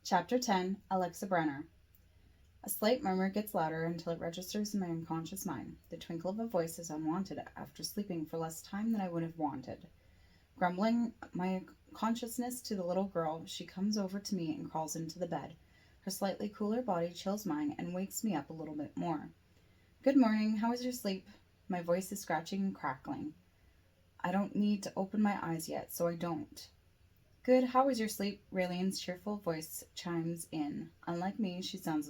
Chapter 10, Alexa Brenner. A slight murmur gets louder until it registers in my unconscious mind. The twinkle of a voice is unwanted after sleeping for less time than I would have wanted. Grumbling my consciousness to the little girl, she comes over to me and crawls into the bed. Her slightly cooler body chills mine and wakes me up a little bit more. Good morning, how was your sleep? My voice is scratching and crackling. I don't need to open my eyes yet, so I don't. Good, how was your sleep? Raylene's cheerful voice chimes in. Unlike me, she sounds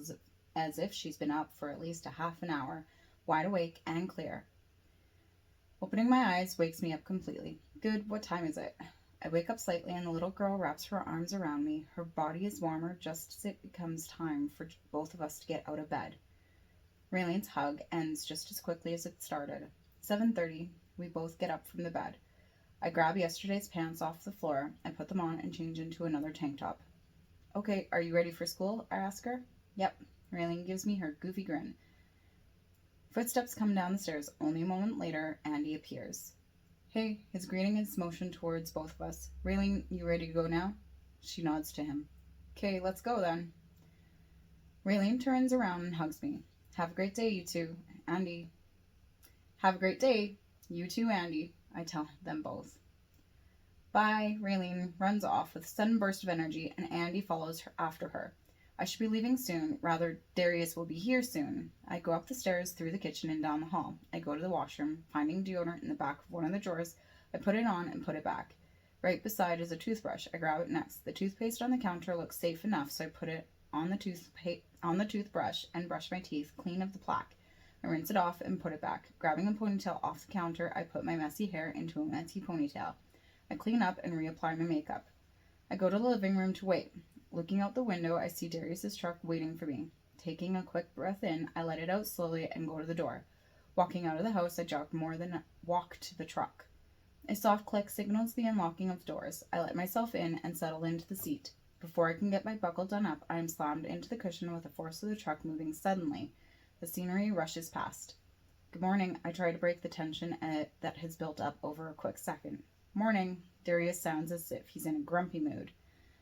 as if she's been up for at least a half an hour, wide awake and clear. Opening my eyes wakes me up completely. Good, what time is it? I wake up slightly and the little girl wraps her arms around me. Her body is warmer just as it becomes time for both of us to get out of bed. Raylene's hug ends just as quickly as it started. 7:30, we both get up from the bed. I grab yesterday's pants off the floor, I put them on and change into another tank top. Okay, are you ready for school? I ask her. Yep. Raylene gives me her goofy grin. Footsteps come down the stairs. Only a moment later, Andy appears. Hey, his greeting is motion towards both of us. Raylene, you ready to go now? She nods to him. Okay, let's go then. Raylene turns around and hugs me. Have a great day, you two. Andy. Have a great day. You too, Andy. I tell them both. Bye. Raylene runs off with a sudden burst of energy, and Andy follows her after her. I should be leaving soon. Rather, Darius will be here soon. I go up the stairs, through the kitchen, and down the hall. I go to the washroom. Finding deodorant in the back of one of the drawers, I put it on and put it back. Right beside is a toothbrush. I grab it next. The toothpaste on the counter looks safe enough, so I put it on the toothbrush and brush my teeth clean of the plaque. I rinse it off and put it back. Grabbing a ponytail off the counter, I put my messy hair into a messy ponytail. I clean up and reapply my makeup. I go to the living room to wait. Looking out the window, I see Darius's truck waiting for me. Taking a quick breath in, I let it out slowly and go to the door. Walking out of the house, I jog more than walk to the truck. A soft click signals the unlocking of the doors. I let myself in and settle into the seat. Before I can get my buckle done up, I am slammed into the cushion with the force of the truck moving suddenly. The scenery rushes past. Good morning. I try to break the tension that has built up over a quick second. Morning. Darius sounds as if he's in a grumpy mood.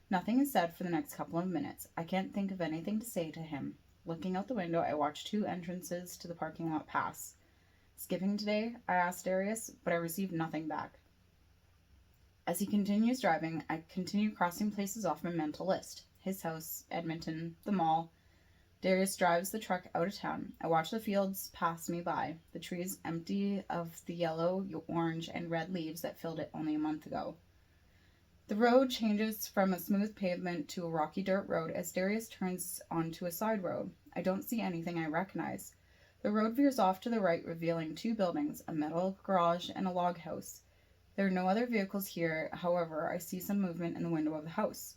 Nothing is said for the next couple of minutes. I can't think of anything to say to him. Looking out the window, I watch two entrances to the parking lot pass. Skipping today? I asked Darius, but I received nothing back. As he continues driving, I continue crossing places off my mental list. His house, Edmonton, the mall. Darius drives the truck out of town. I watch the fields pass me by, the trees empty of the yellow, orange, and red leaves that filled it only a month ago. The road changes from a smooth pavement to a rocky dirt road as Darius turns onto a side road. I don't see anything I recognize. The road veers off to the right, revealing two buildings, a metal garage and a log house. There are no other vehicles here, however, I see some movement in the window of the house.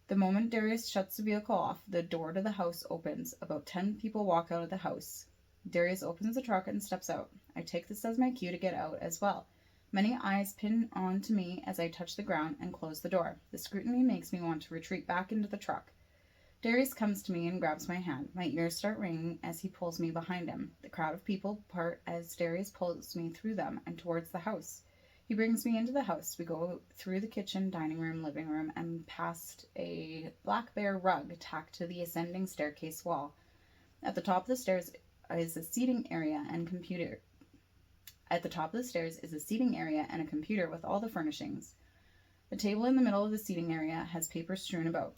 The moment Darius shuts the vehicle off, the door to the house opens. About 10 people walk out of the house. Darius opens the truck and steps out. I take this as my cue to get out as well. Many eyes pin on to me as I touch the ground and close the door. The scrutiny makes me want to retreat back into the truck. Darius comes to me and grabs my hand. My ears start ringing as he pulls me behind him. The crowd of people part as Darius pulls me through them and towards the house. He brings me into the house. We go through the kitchen, dining room, living room, and past a black bear rug tacked to the ascending staircase wall. At the top of the stairs is a seating area and computer. At the top of the stairs is a seating area and a computer with all the furnishings. The table in the middle of the seating area has paper strewn about.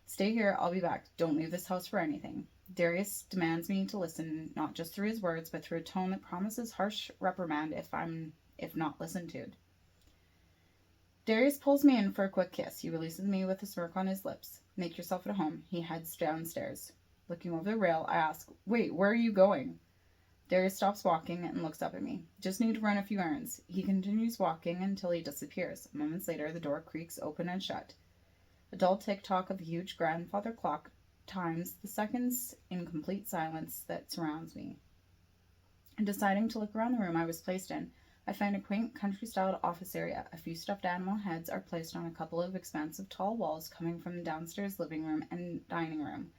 Stay here, I'll be back. Don't leave this house for anything. Darius demands me to listen, not just through his words, but through a tone that promises harsh reprimand if not listened to. Darius pulls me in for a quick kiss. He releases me with a smirk on his lips. Make yourself at home. He heads downstairs. Looking over the rail, I ask, wait, where are you going? Darius stops walking and looks up at me. Just need to run a few errands. He continues walking until he disappears. Moments later, the door creaks open and shut. A dull tick-tock of a huge grandfather clock times the seconds in complete silence that surrounds me. Deciding to look around the room I was placed in, I find a quaint country-styled office area. A few stuffed animal heads are placed on a couple of expansive tall walls coming from the downstairs living room and dining room.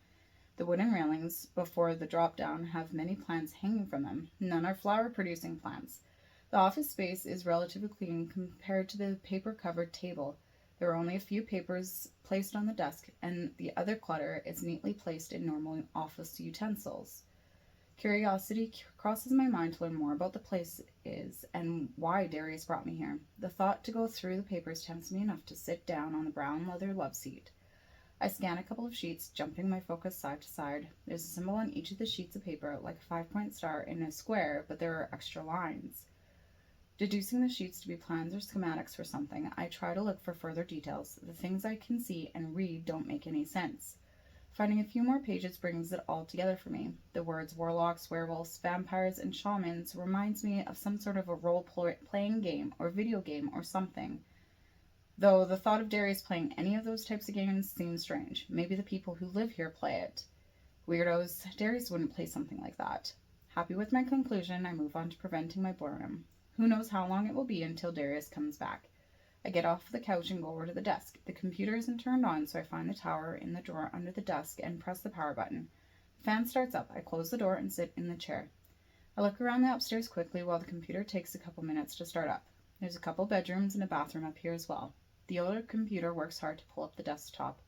The wooden railings before the drop-down have many plants hanging from them. None are flower-producing plants. The office space is relatively clean compared to the paper-covered table. There are only a few papers placed on the desk, and the other clutter is neatly placed in normal office utensils. Curiosity crosses my mind to learn more about the place is and why Darius brought me here. The thought to go through the papers tempts me enough to sit down on the brown leather love seat. I scan a couple of sheets, jumping my focus side to side. There's a symbol on each of the sheets of paper, like a 5-point star in a square, but there are extra lines. Deducing the sheets to be plans or schematics for something, I try to look for further details. The things I can see and read don't make any sense. Finding a few more pages brings it all together for me. The words warlocks, werewolves, vampires, and shamans reminds me of some sort of a role-playing game or video game or something. Though the thought of Darius playing any of those types of games seems strange. Maybe the people who live here play it. Weirdos. Darius wouldn't play something like that. Happy with my conclusion, I move on to preventing my boredom. Who knows how long it will be until Darius comes back. I get off the couch and go over to the desk. The computer isn't turned on, so I find the tower in the drawer under the desk and press the power button. The fan starts up. I close the door and sit in the chair. I look around the upstairs quickly while the computer takes a couple minutes to start up. There's a couple bedrooms and a bathroom up here as well. The older computer works hard to pull up the desktop.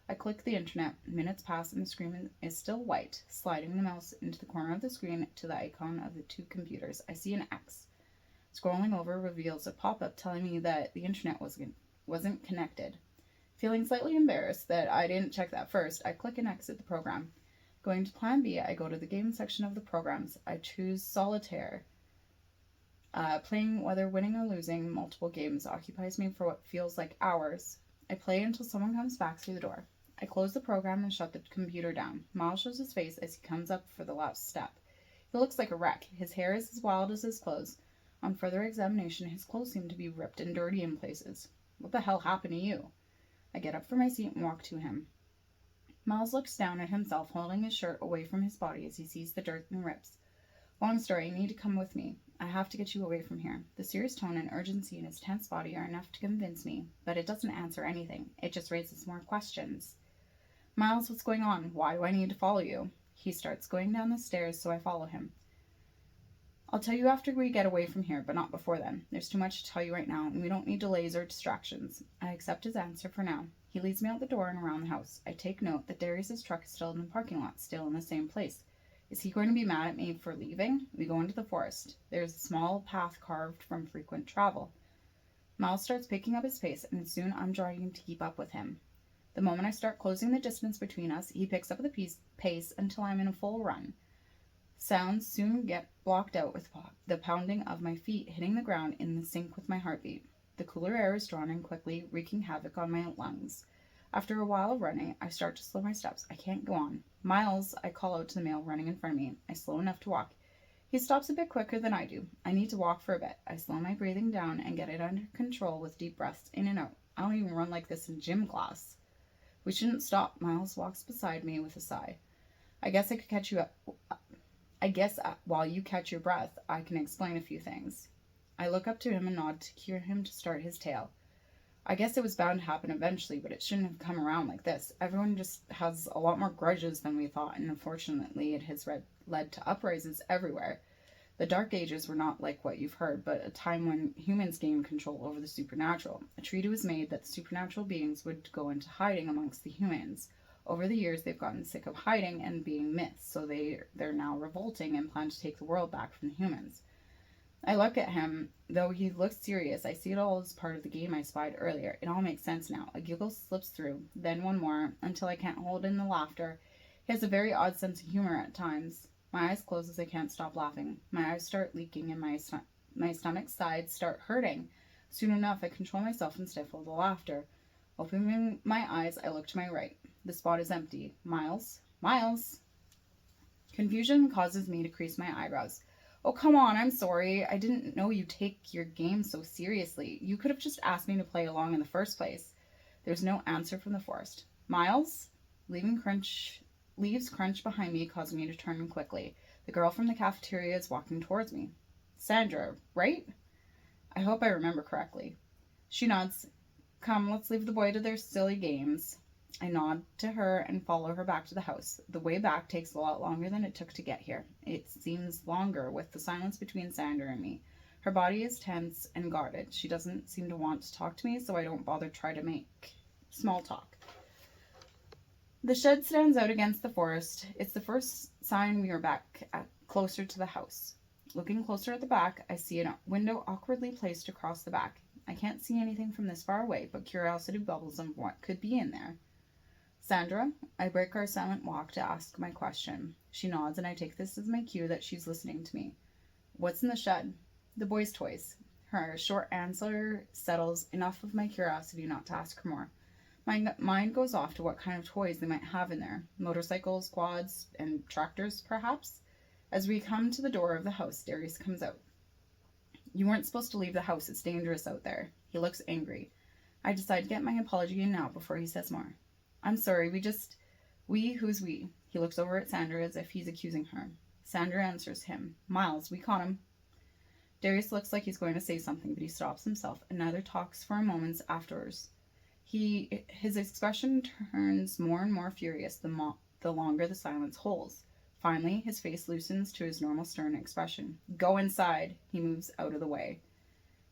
I click the internet. Minutes pass and the screen is still white. Sliding the mouse into the corner of the screen to the icon of the two computers, I see an X. Scrolling over reveals a pop-up telling me that the internet wasn't connected. Feeling slightly embarrassed that I didn't check that first, I click and exit the program. Going to Plan B, I go to the game section of the programs. I choose Solitaire. Playing, whether winning or losing, multiple games occupies me for what feels like hours. I play until someone comes back through the door. I close the program and shut the computer down. Miles shows his face as he comes up for the last step. He looks like a wreck. His hair is as wild as his clothes. On further examination, his clothes seem to be ripped and dirty in places. What the hell happened to you? I get up from my seat and walk to him. Miles looks down at himself, holding his shirt away from his body as he sees the dirt and rips. Long story, you need to come with me. I have to get you away from here. The serious tone and urgency in his tense body are enough to convince me, but it doesn't answer anything. It just raises more questions. Miles, what's going on? Why do I need to follow you? He starts going down the stairs, so I follow him. I'll tell you after we get away from here, but not before then. There's too much to tell you right now, and we don't need delays or distractions. I accept his answer for now. He leads me out the door and around the house. I take note that Darius's truck is still in the parking lot, still in the same place. Is he going to be mad at me for leaving? We go into the forest. There's a small path carved from frequent travel. Miles starts picking up his pace, and soon I'm trying to keep up with him. The moment I start closing the distance between us, he picks up the pace until I'm in a full run. Sounds soon get blocked out with the pounding of my feet hitting the ground in sync with my heartbeat. The cooler air is drawn in quickly, wreaking havoc on my lungs. After a while of running, I start to slow my steps. I can't go on. Miles, I call out to the male running in front of me. I slow enough to walk. He stops a bit quicker than I do. I need to walk for a bit. I slow my breathing down and get it under control with deep breaths in and out. I don't even run like this in gym class. We shouldn't stop. Miles walks beside me with a sigh. I guess while you catch your breath, I can explain a few things. I look up to him and nod to cue him to start his tale. I guess it was bound to happen eventually, but it shouldn't have come around like this. Everyone just has a lot more grudges than we thought, and unfortunately it has led to uprisings everywhere. The Dark Ages were not like what you've heard, but a time when humans gained control over the supernatural. A treaty was made that the supernatural beings would go into hiding amongst the humans. Over the years, they've gotten sick of hiding and being myths, so they're now revolting and plan to take the world back from the humans. I look at him. Though he looks serious, I see it all as part of the game I spied earlier. It all makes sense now. A giggle slips through, then one more, until I can't hold in the laughter. He has a very odd sense of humor at times. My eyes close as I can't stop laughing. My eyes start leaking and my stomach's sides start hurting. Soon enough, I control myself and stifle the laughter. Opening my eyes, I look to my right. The spot is empty. Miles? Miles? Confusion causes me to crease my eyebrows. Oh, come on, I'm sorry. I didn't know you take your game so seriously. You could have just asked me to play along in the first place. There's no answer from the forest. Miles? Leaves crunch behind me, causing me to turn quickly. The girl from the cafeteria is walking towards me. Sandra, right? I hope I remember correctly. She nods. Come, let's leave the boy to their silly games. I nod to her and follow her back to the house. The way back takes a lot longer than it took to get here. It seems longer with the silence between Sandra and me. Her body is tense and guarded. She doesn't seem to want to talk to me, so I don't bother try to make small talk. The shed stands out against the forest. It's the first sign we are back closer to the house. Looking closer at the back, I see a window awkwardly placed across the back. I can't see anything from this far away, but curiosity bubbles of what could be in there. Sandra, I break our silent walk to ask my question. She nods, and I take this as my cue that she's listening to me. What's in the shed? The boys' toys. Her short answer settles enough of my curiosity not to ask her more. My mind goes off to what kind of toys they might have in there. Motorcycles, quads, and tractors, perhaps? As we come to the door of the house, Darius comes out. You weren't supposed to leave the house. It's dangerous out there. He looks angry. I decide to get my apology in now before he says more. I'm sorry, who's we? He looks over at Sandra as if he's accusing her. Sandra answers him. Miles, we caught him. Darius looks like he's going to say something, but he stops himself and neither talks for a moment afterwards. His expression turns more and more furious the longer the silence holds. Finally, his face loosens to his normal stern expression. Go inside. He moves out of the way.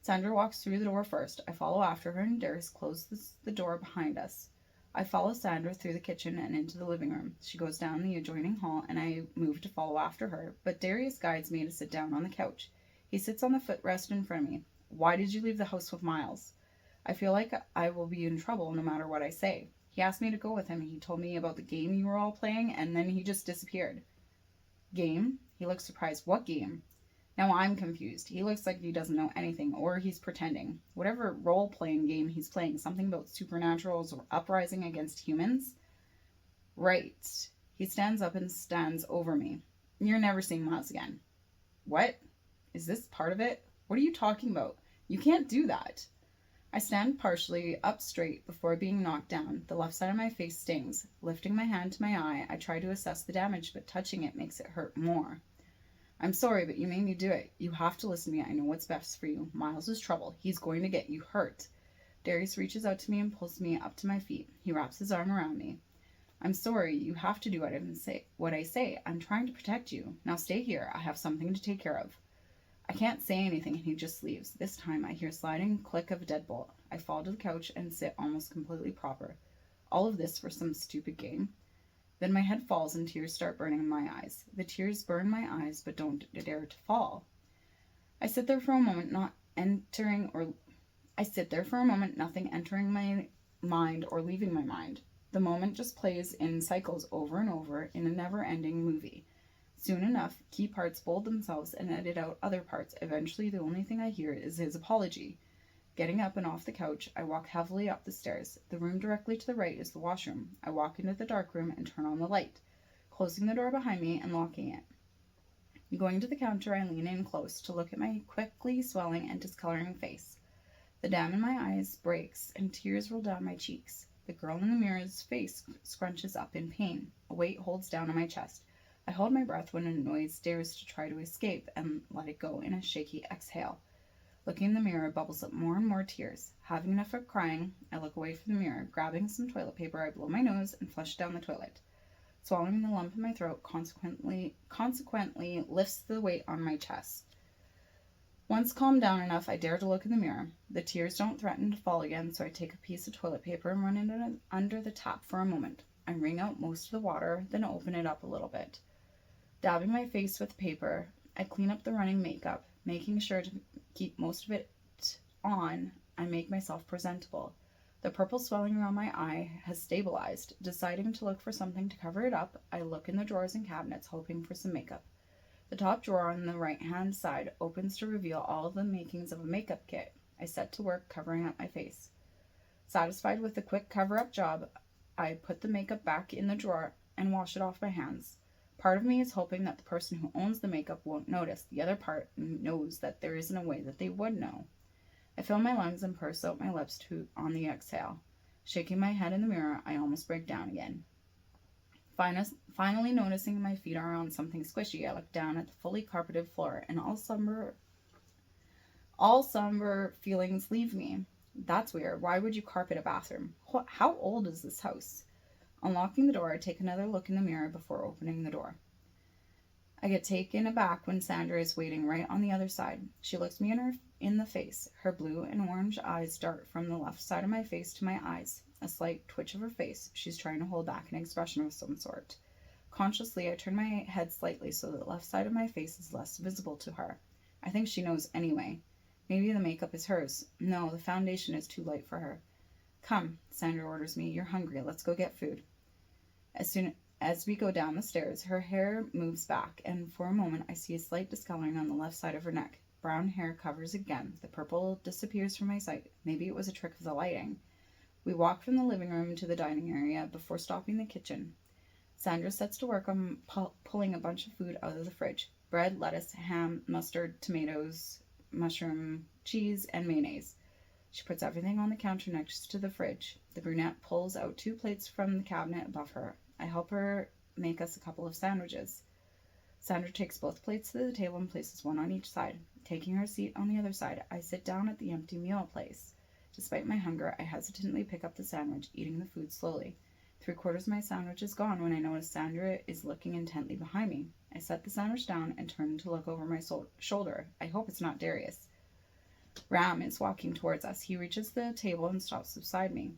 Sandra walks through the door first. I follow after her, and Darius closes the door behind us. I follow Sandra through the kitchen and into the living room. She goes down the adjoining hall, and I move to follow after her, but Darius guides me to sit down on the couch. He sits on the footrest in front of me. Why did you leave the house with Miles? I feel like I will be in trouble no matter what I say. He asked me to go with him. He told me about the game you were all playing, and then he just disappeared. Game? He looks surprised. What game? Now I'm confused. He looks like he doesn't know anything, or he's pretending. Whatever role-playing game he's playing, something about supernaturals or uprising against humans? Right. He stands up and stands over me. You're never seeing Miles again. What? Is this part of it? What are you talking about? You can't do that. I stand partially up straight before being knocked down. The left side of my face stings. Lifting my hand to my eye, I try to assess the damage, but touching it makes it hurt more. I'm sorry, but you made me do it. You have to listen to me. I know what's best for you. Miles is trouble. He's going to get you hurt. Darius reaches out to me and pulls me up to my feet. He wraps his arm around me. I'm sorry. You have to do what I say. I'm trying to protect you. Now stay here. I have something to take care of. I can't say anything, and he just leaves. This time, I hear sliding click of a deadbolt. I fall to the couch and sit almost completely proper. All of this for some stupid game? Then my head falls and tears start burning in my eyes. The tears burn my eyes, but don't dare to fall. I sit there for a moment, nothing entering my mind or leaving my mind. The moment just plays in cycles over and over in a never-ending movie. Soon enough, key parts bold themselves and edit out other parts. Eventually, the only thing I hear is his apology. Getting up and off the couch, I walk heavily up the stairs. The room directly to the right is the washroom. I walk into the dark room and turn on the light, closing the door behind me and locking it. Going to the counter, I lean in close to look at my quickly swelling and discoloring face. The dam in my eyes breaks and tears roll down my cheeks. The girl in the mirror's face scrunches up in pain. A weight holds down on my chest. I hold my breath when a noise dares to try to escape and let it go in a shaky exhale. Looking in the mirror bubbles up more and more tears. Having enough of crying, I look away from the mirror. Grabbing some toilet paper, I blow my nose and flush down the toilet. Swallowing the lump in my throat consequently lifts the weight on my chest. Once calmed down enough, I dare to look in the mirror. The tears don't threaten to fall again, so I take a piece of toilet paper and run it under the tap for a moment. I wring out most of the water, then open it up a little bit. Dabbing my face with paper, I clean up the running makeup. Making sure to keep most of it on, I make myself presentable. The purple swelling around my eye has stabilized. Deciding to look for something to cover it up, I look in the drawers and cabinets, hoping for some makeup. The top drawer on the right-hand side opens to reveal all of the makings of a makeup kit. I set to work covering up my face. Satisfied with the quick cover-up job, I put the makeup back in the drawer and wash it off my hands. Part of me is hoping that the person who owns the makeup won't notice. The other part knows that there isn't a way that they would know. I fill my lungs and purse out my lips on the exhale. Shaking my head in the mirror, I almost break down again. Finally noticing my feet are on something squishy, I look down at the fully carpeted floor, and all somber feelings leave me. That's weird. Why would you carpet a bathroom? How old is this house? Unlocking the door, I take another look in the mirror before opening the door. I get taken aback when Sandra is waiting right on the other side. She looks me in the face. Her blue and orange eyes dart from the left side of my face to my eyes. A slight twitch of her face. She's trying to hold back an expression of some sort. Consciously, I turn my head slightly so that the left side of my face is less visible to her. I think she knows anyway. Maybe the makeup is hers. No, the foundation is too light for her. Come, Sandra orders me. You're hungry. Let's go get food. As soon as we go down the stairs, her hair moves back, and for a moment I see a slight discoloring on the left side of her neck. Brown hair covers again. The purple disappears from my sight. Maybe it was a trick of the lighting. We walk from the living room to the dining area before stopping the kitchen. Sandra sets to work on pulling a bunch of food out of the fridge. Bread, lettuce, ham, mustard, tomatoes, mushroom, cheese, and mayonnaise. She puts everything on the counter next to the fridge. The brunette pulls out 2 plates from the cabinet above her. I help her make us a couple of sandwiches. Sandra takes both plates to the table and places one on each side. Taking her seat on the other side, I sit down at the empty meal place. Despite my hunger, I hesitantly pick up the sandwich, eating the food slowly. 3/4 of my sandwich is gone when I notice Sandra is looking intently behind me. I set the sandwich down and turn to look over my shoulder. I hope it's not Darius. Ram is walking towards us. He reaches the table and stops beside me.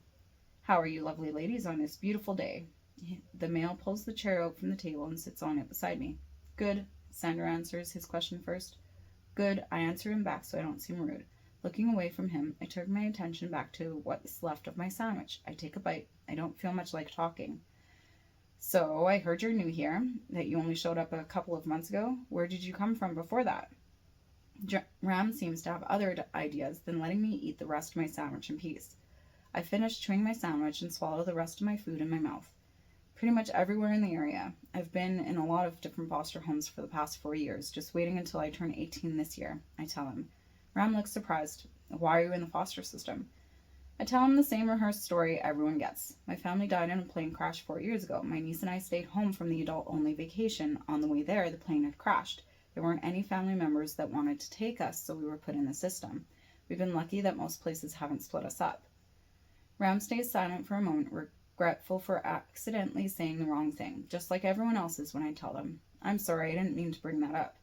How are you lovely ladies on this beautiful day? The male pulls the chair out from the table and sits on it beside me. Good, Sandra answers his question first. Good, I answer him back so I don't seem rude. Looking away from him, I turn my attention back to what's left of my sandwich. I take a bite. I don't feel much like talking. So, I heard you're new here, that you only showed up a couple of months ago. Where did you come from before that? Ram seems to have other ideas than letting me eat the rest of my sandwich in peace. I finish chewing my sandwich and swallow the rest of my food in my mouth. Pretty much everywhere in the area. I've been in a lot of different foster homes for the past 4 years, just waiting until I turn 18 this year, I tell him. Ram looks surprised. Why are you in the foster system? I tell him the same rehearsed story everyone gets. My family died in a plane crash 4 years ago. My niece and I stayed home from the adult-only vacation. On the way there, the plane had crashed. There weren't any family members that wanted to take us, so we were put in the system. We've been lucky that most places haven't split us up. Ram stays silent for a moment, regretful for accidentally saying the wrong thing, just like everyone else is when I tell them. I'm sorry, I didn't mean to bring that up.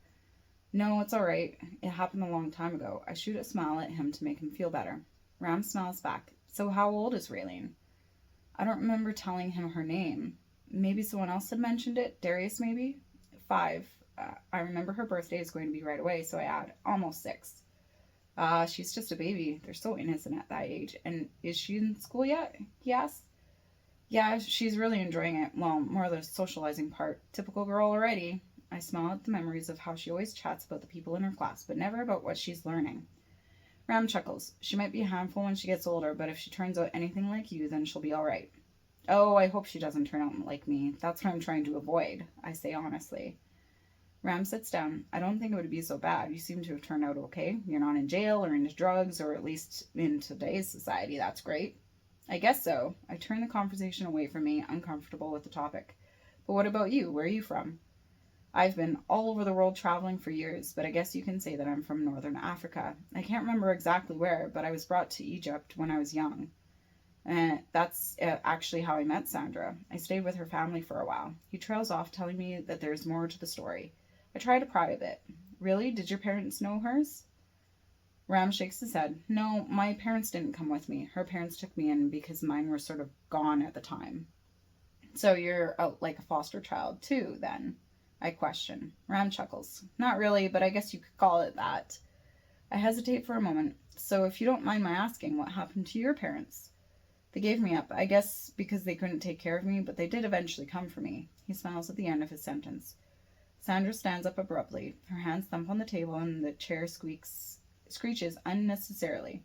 No, it's all right. It happened a long time ago. I shoot a smile at him to make him feel better. Ram smiles back. So how old is Raylene? I don't remember telling him her name. Maybe someone else had mentioned it. Darius, maybe? 5. I remember her birthday is going to be right away, so I add, almost 6. She's just a baby. They're so innocent at that age. And is she in school yet? He asks. Yeah, she's really enjoying it. Well, more of the socializing part. Typical girl already. I smile at the memories of how she always chats about the people in her class, but never about what she's learning. Ram chuckles. She might be a handful when she gets older, but if she turns out anything like you, then she'll be all right. Oh, I hope she doesn't turn out like me. That's what I'm trying to avoid, I say honestly. Ram sits down. I don't think it would be so bad. You seem to have turned out okay. You're not in jail or into drugs, or at least in today's society. That's great. I guess so. I turn the conversation away from me, uncomfortable with the topic. But what about you? Where are you from? I've been all over the world traveling for years, but I guess you can say that I'm from Northern Africa. I can't remember exactly where, but I was brought to Egypt when I was young. And that's actually how I met Sandra. I stayed with her family for a while. He trails off, telling me that there's more to the story. I try to pry a bit. Really? Did your parents know hers? Ram shakes his head. No, my parents didn't come with me. Her parents took me in because mine were sort of gone at the time. So you're like a foster child too, then? I question. Ram chuckles. Not really, but I guess you could call it that. I hesitate for a moment. So if you don't mind my asking, what happened to your parents? They gave me up, I guess because they couldn't take care of me, but they did eventually come for me. He smiles at the end of his sentence. Sandra stands up abruptly. Her hands thump on the table and the chair screeches unnecessarily.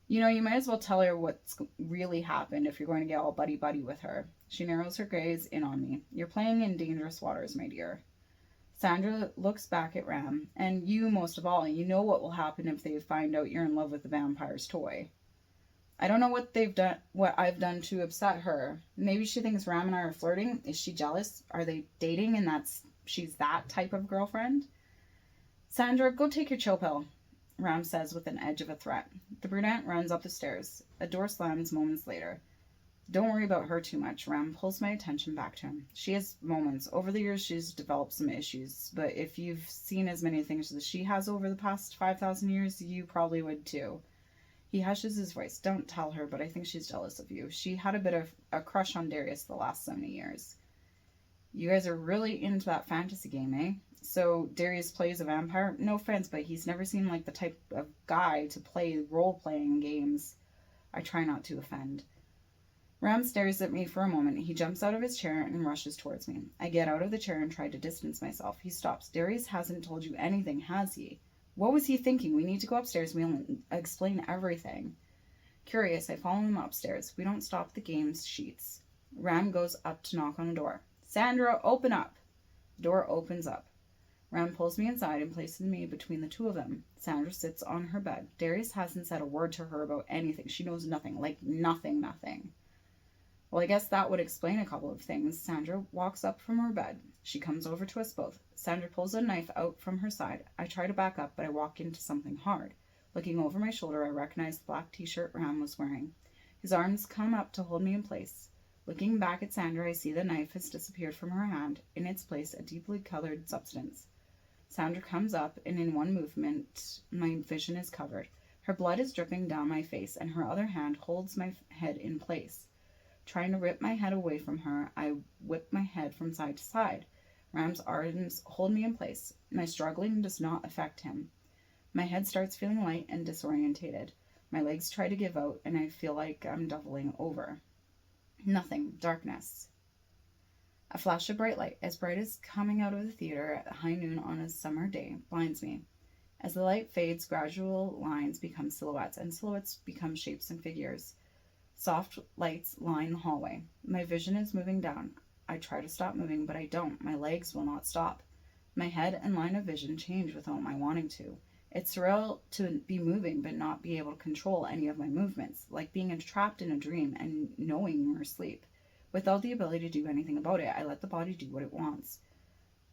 You know, you might as well tell her what's really happened if you're going to get all buddy-buddy with her. She narrows her gaze in on me. You're playing in dangerous waters, my dear. Sandra looks back at Ram. And you, most of all, you know what will happen if they find out you're in love with the vampire's toy. I don't know what I've done to upset her. Maybe she thinks Ram and I are flirting. Is she jealous? Are they dating and she's that type of girlfriend? Sandra, go take your chill pill, Ram says with an edge of a threat. The brunette runs up the stairs. A door slams moments later. Don't worry about her too much. Ram pulls my attention back to him. She has moments. Over the years, she's developed some issues, but if you've seen as many things as she has over the past 5,000 years, you probably would too. He hushes his voice. Don't tell her, but I think she's jealous of you. She had a bit of a crush on Darius the last so many years. You guys are really into that fantasy game, eh? So Darius plays a vampire? No offense, but he's never seemed like the type of guy to play role-playing games. I try not to offend. Ram stares at me for a moment. He jumps out of his chair and rushes towards me. I get out of the chair and try to distance myself. He stops. Darius hasn't told you anything, has he? What was he thinking? We need to go upstairs. We'll explain everything. Curious, I follow him upstairs. We don't stop the game's sheets. Ram goes up to knock on the door. Sandra, open up! The door opens up. Ram pulls me inside and places me between the two of them. Sandra sits on her bed. Darius hasn't said a word to her about anything. She knows nothing. Like nothing. Well, I guess that would explain a couple of things. Sandra walks up from her bed. She comes over to us both. Sandra pulls a knife out from her side. I try to back up, but I walk into something hard. Looking over my shoulder, I recognize the black t-shirt Ram was wearing. His arms come up to hold me in place. Looking back at Sandra, I see the knife has disappeared from her hand. In its place, a deeply colored substance. Sandra comes up, and in one movement, my vision is covered. Her blood is dripping down my face, and her other hand holds my head in place. Trying to rip my head away from her, I whip my head from side to side. Ram's arms hold me in place. My struggling does not affect him. My head starts feeling light and disorientated. My legs try to give out, and I feel like I'm doubling over. Nothing. Darkness. A flash of bright light, as bright as coming out of the theater at high noon on a summer day, blinds me. As the light fades, gradual lines become silhouettes, and silhouettes become shapes and figures. Soft lights line the hallway. My vision is moving down. I try to stop moving, but I don't. My legs will not stop. My head and line of vision change without my wanting to. It's surreal to be moving but not be able to control any of my movements, like being trapped in a dream and knowing you're asleep. Without the ability to do anything about it, I let the body do what it wants.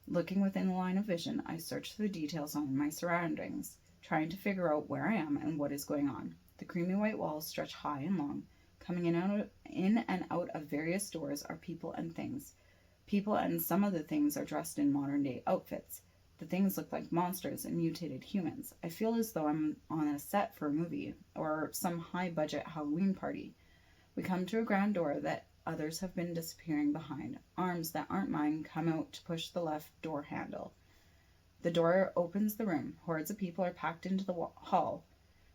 Looking within the line of vision, I search for the details on my surroundings, trying to figure out where I am and what is going on. The creamy white walls stretch high and long. Coming in and out of various doors are people and things. People and some of the things are dressed in modern-day outfits. The things look like monsters and mutated humans. I feel as though I'm on a set for a movie or some high-budget Halloween party. We come to a grand door that others have been disappearing behind. Arms that aren't mine come out to push the left door handle. The door opens the room. Hordes of people are packed into the hall.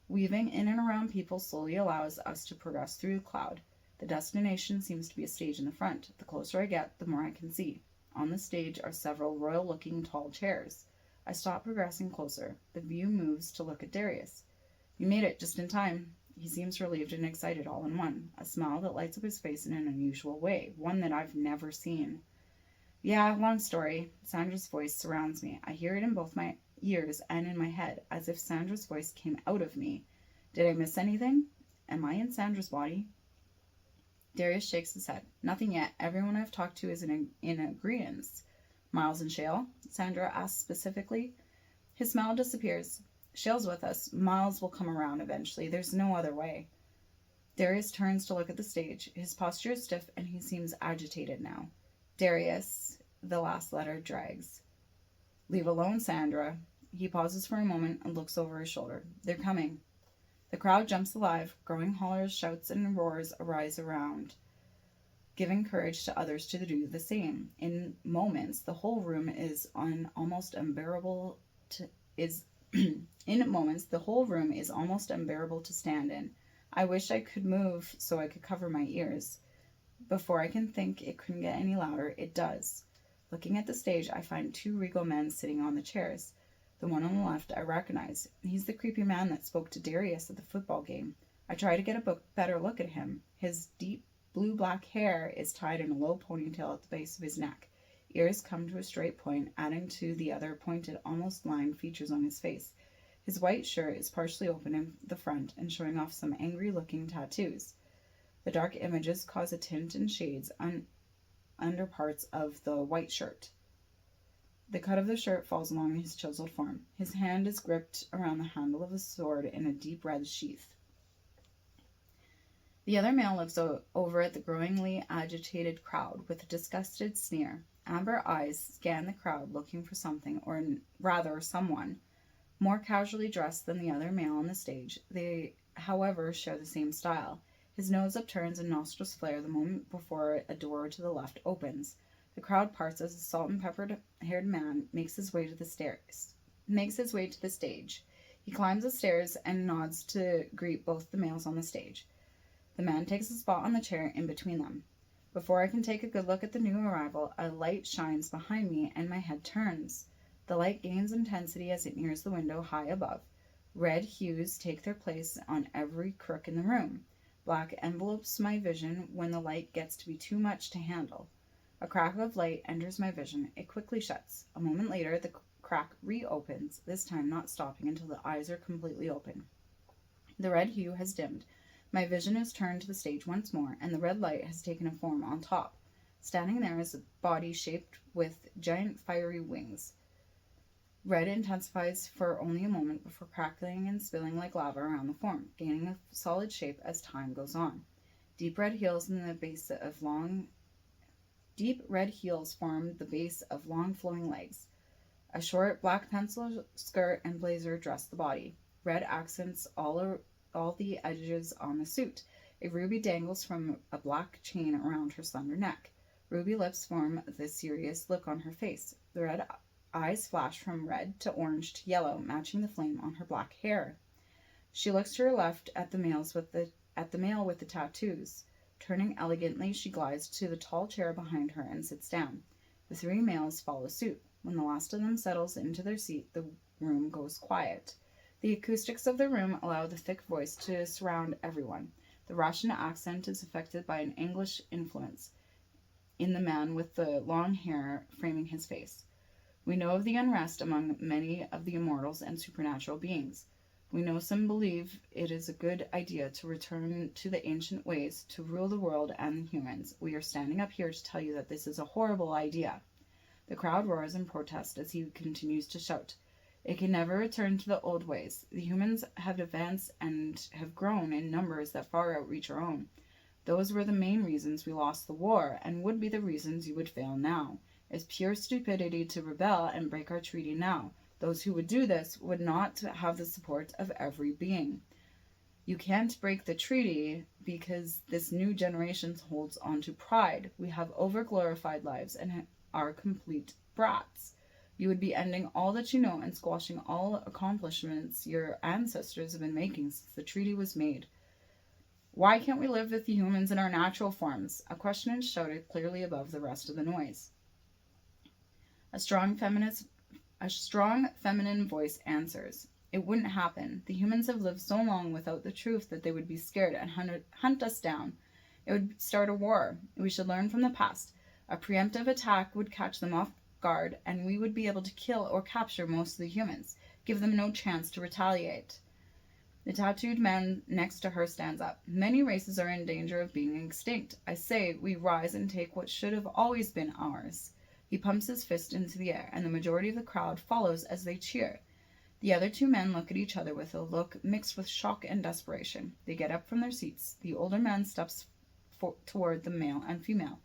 Weaving in and around people slowly allows us to progress through the cloud. The destination seems to be a stage in the front. The closer I get, the more I can see. On the stage are several royal-looking tall chairs. I stop progressing closer. The view moves to look at Darius. You made it just in time. He seems relieved and excited all in one. A smile that lights up his face in an unusual way, one that I've never seen. Yeah, long story. Sandra's voice surrounds me. I hear it in both my ears and in my head, as if Sandra's voice came out of me. Did I miss anything? Am I in Sandra's body? Darius shakes his head. Nothing yet. Everyone I've talked to is in agreement. Miles and Shale? Sandra asks specifically. His smile disappears. Shale's with us. Miles will come around eventually. There's no other way. Darius turns to look at the stage. His posture is stiff and he seems agitated now. Darius, the last letter drags. Leave alone, Sandra. He pauses for a moment and looks over his shoulder. They're coming. The crowd jumps alive. Growing hollers, shouts, and roars arise around, giving courage to others to do the same. In moments, the whole room is almost unbearable to stand in. I wish I could move so I could cover my ears. Before I can think it couldn't get any louder, it does. Looking at the stage, I find two regal men sitting on the chairs. The one on the left I recognize. He's the creepy man that spoke to Darius at the football game. I try to get a better look at him. His deep blue-black hair is tied in a low ponytail at the base of his neck. Ears come to a straight point, adding to the other pointed, almost lined features on his face. His white shirt is partially open in the front and showing off some angry-looking tattoos. The dark images cause a tint and shades under parts of the white shirt. The cut of the shirt falls along his chiseled form. His hand is gripped around the handle of a sword in a deep red sheath. The other male looks over at the growingly agitated crowd with a disgusted sneer. Amber eyes scan the crowd looking for something, or rather someone, more casually dressed than the other male on the stage. They, however, share the same style. His nose upturns and nostrils flare the moment before a door to the left opens. The crowd parts as a salt and pepper-haired man makes his way to the stage. He climbs the stairs and nods to greet both the males on the stage. The man takes a spot on the chair in between them. Before I can take a good look at the new arrival, a light shines behind me and my head turns. The light gains intensity as it nears the window high above. Red hues take their place on every crook in the room. Black envelopes my vision when the light gets to be too much to handle. A crack of light enters my vision. It quickly shuts. A moment later, the crack reopens, this time not stopping until the eyes are completely open. The red hue has dimmed. My vision is turned to the stage once more, and the red light has taken a form on top. Standing there is a body shaped with giant fiery wings. Red intensifies for only a moment before crackling and spilling like lava around the form, gaining a solid shape as time goes on. Deep red heels form the base of long flowing legs. A short black pencil skirt and blazer dress the body. Red accents all the edges on the suit. A ruby dangles from a black chain around her slender neck. Ruby lips form the serious look on her face. The red eyes flash from red to orange to yellow, matching the flame on her black hair. She looks to her left at the male with the tattoos. Turning elegantly, she glides to the tall chair behind her and sits down. The three males follow suit. When the last of them settles into their seat, the room goes quiet. The acoustics of the room allow the thick voice to surround everyone. The Russian accent is affected by an English influence in the man with the long hair framing his face. We know of the unrest among many of the immortals and supernatural beings. We know some believe it is a good idea to return to the ancient ways to rule the world and the humans. We are standing up here to tell you that this is a horrible idea. The crowd roars in protest as he continues to shout. It can never return to the old ways. The humans have advanced and have grown in numbers that far outreach our own. Those were the main reasons we lost the war, and would be the reasons you would fail now. It's pure stupidity to rebel and break our treaty now. Those who would do this would not have the support of every being. You can't break the treaty because this new generation holds on to pride. We have over-glorified lives and are complete brats. You would be ending all that you know and squashing all accomplishments your ancestors have been making since the treaty was made. Why can't we live with the humans in our natural forms? A question is shouted clearly above the rest of the noise. A strong feminine voice answers. It wouldn't happen. The humans have lived so long without the truth that they would be scared and hunt us down. It would start a war. We should learn from the past. A preemptive attack would catch them off guard, and we would be able to kill or capture most of the humans, give them no chance to retaliate. The tattooed man next to her stands up. Many races are in danger of being extinct. I say we rise and take what should have always been ours. He pumps his fist into the air, and the majority of the crowd follows as they cheer. The other two men look at each other with a look mixed with shock and desperation. They get up from their seats. The older man steps toward the male and female.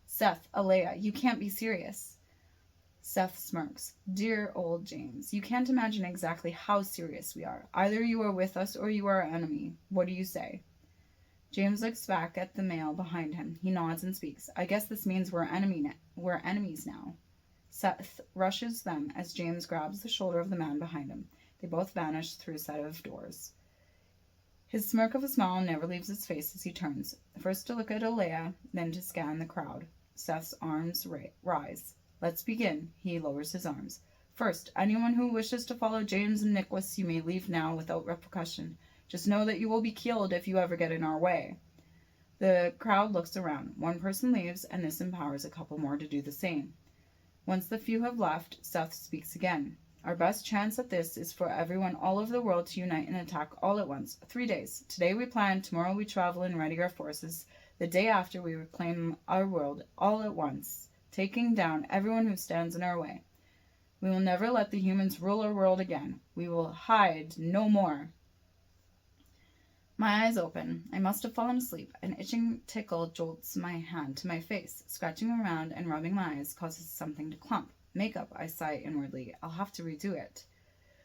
Seth, Alea, you can't be serious. Seth smirks. Dear old James, you can't imagine exactly how serious we are. Either you are with us or you are our enemy. What do you say? James looks back at the male behind him. He nods and speaks. I guess this means we're enemies now. Seth rushes them as James grabs the shoulder of the man behind him. They both vanish through a set of doors. His smirk of a smile never leaves his face as he turns, first to look at Alea, then to scan the crowd. Seth's arms rise. Let's begin. He lowers his arms. First, anyone who wishes to follow James and Nicholas, you may leave now without repercussion. Just know that you will be killed if you ever get in our way. The crowd looks around. One person leaves, and this empowers a couple more to do the same. Once the few have left, Seth speaks again. Our best chance at this is for everyone all over the world to unite and attack all at once. 3 days. Today we plan, tomorrow we travel and ready our forces. The day after we reclaim our world all at once, taking down everyone who stands in our way. We will never let the humans rule our world again. We will hide no more. My eyes open. I must have fallen asleep. An itching tickle jolts my hand to my face. Scratching around and rubbing my eyes causes something to clump. Makeup, I sigh inwardly. I'll have to redo it.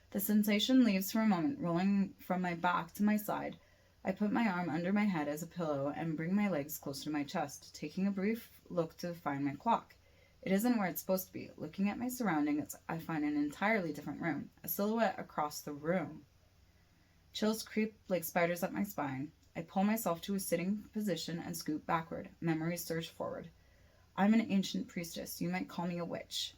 The sensation leaves for a moment, rolling from my back to my side. I put my arm under my head as a pillow and bring my legs close to my chest, taking a brief look to find my clock. It isn't where it's supposed to be. Looking at my surroundings, I find an entirely different room, a silhouette across the room. Chills creep like spiders up my spine. I pull myself to a sitting position and scoot backward. Memories surge forward. I'm an ancient priestess. You might call me a witch.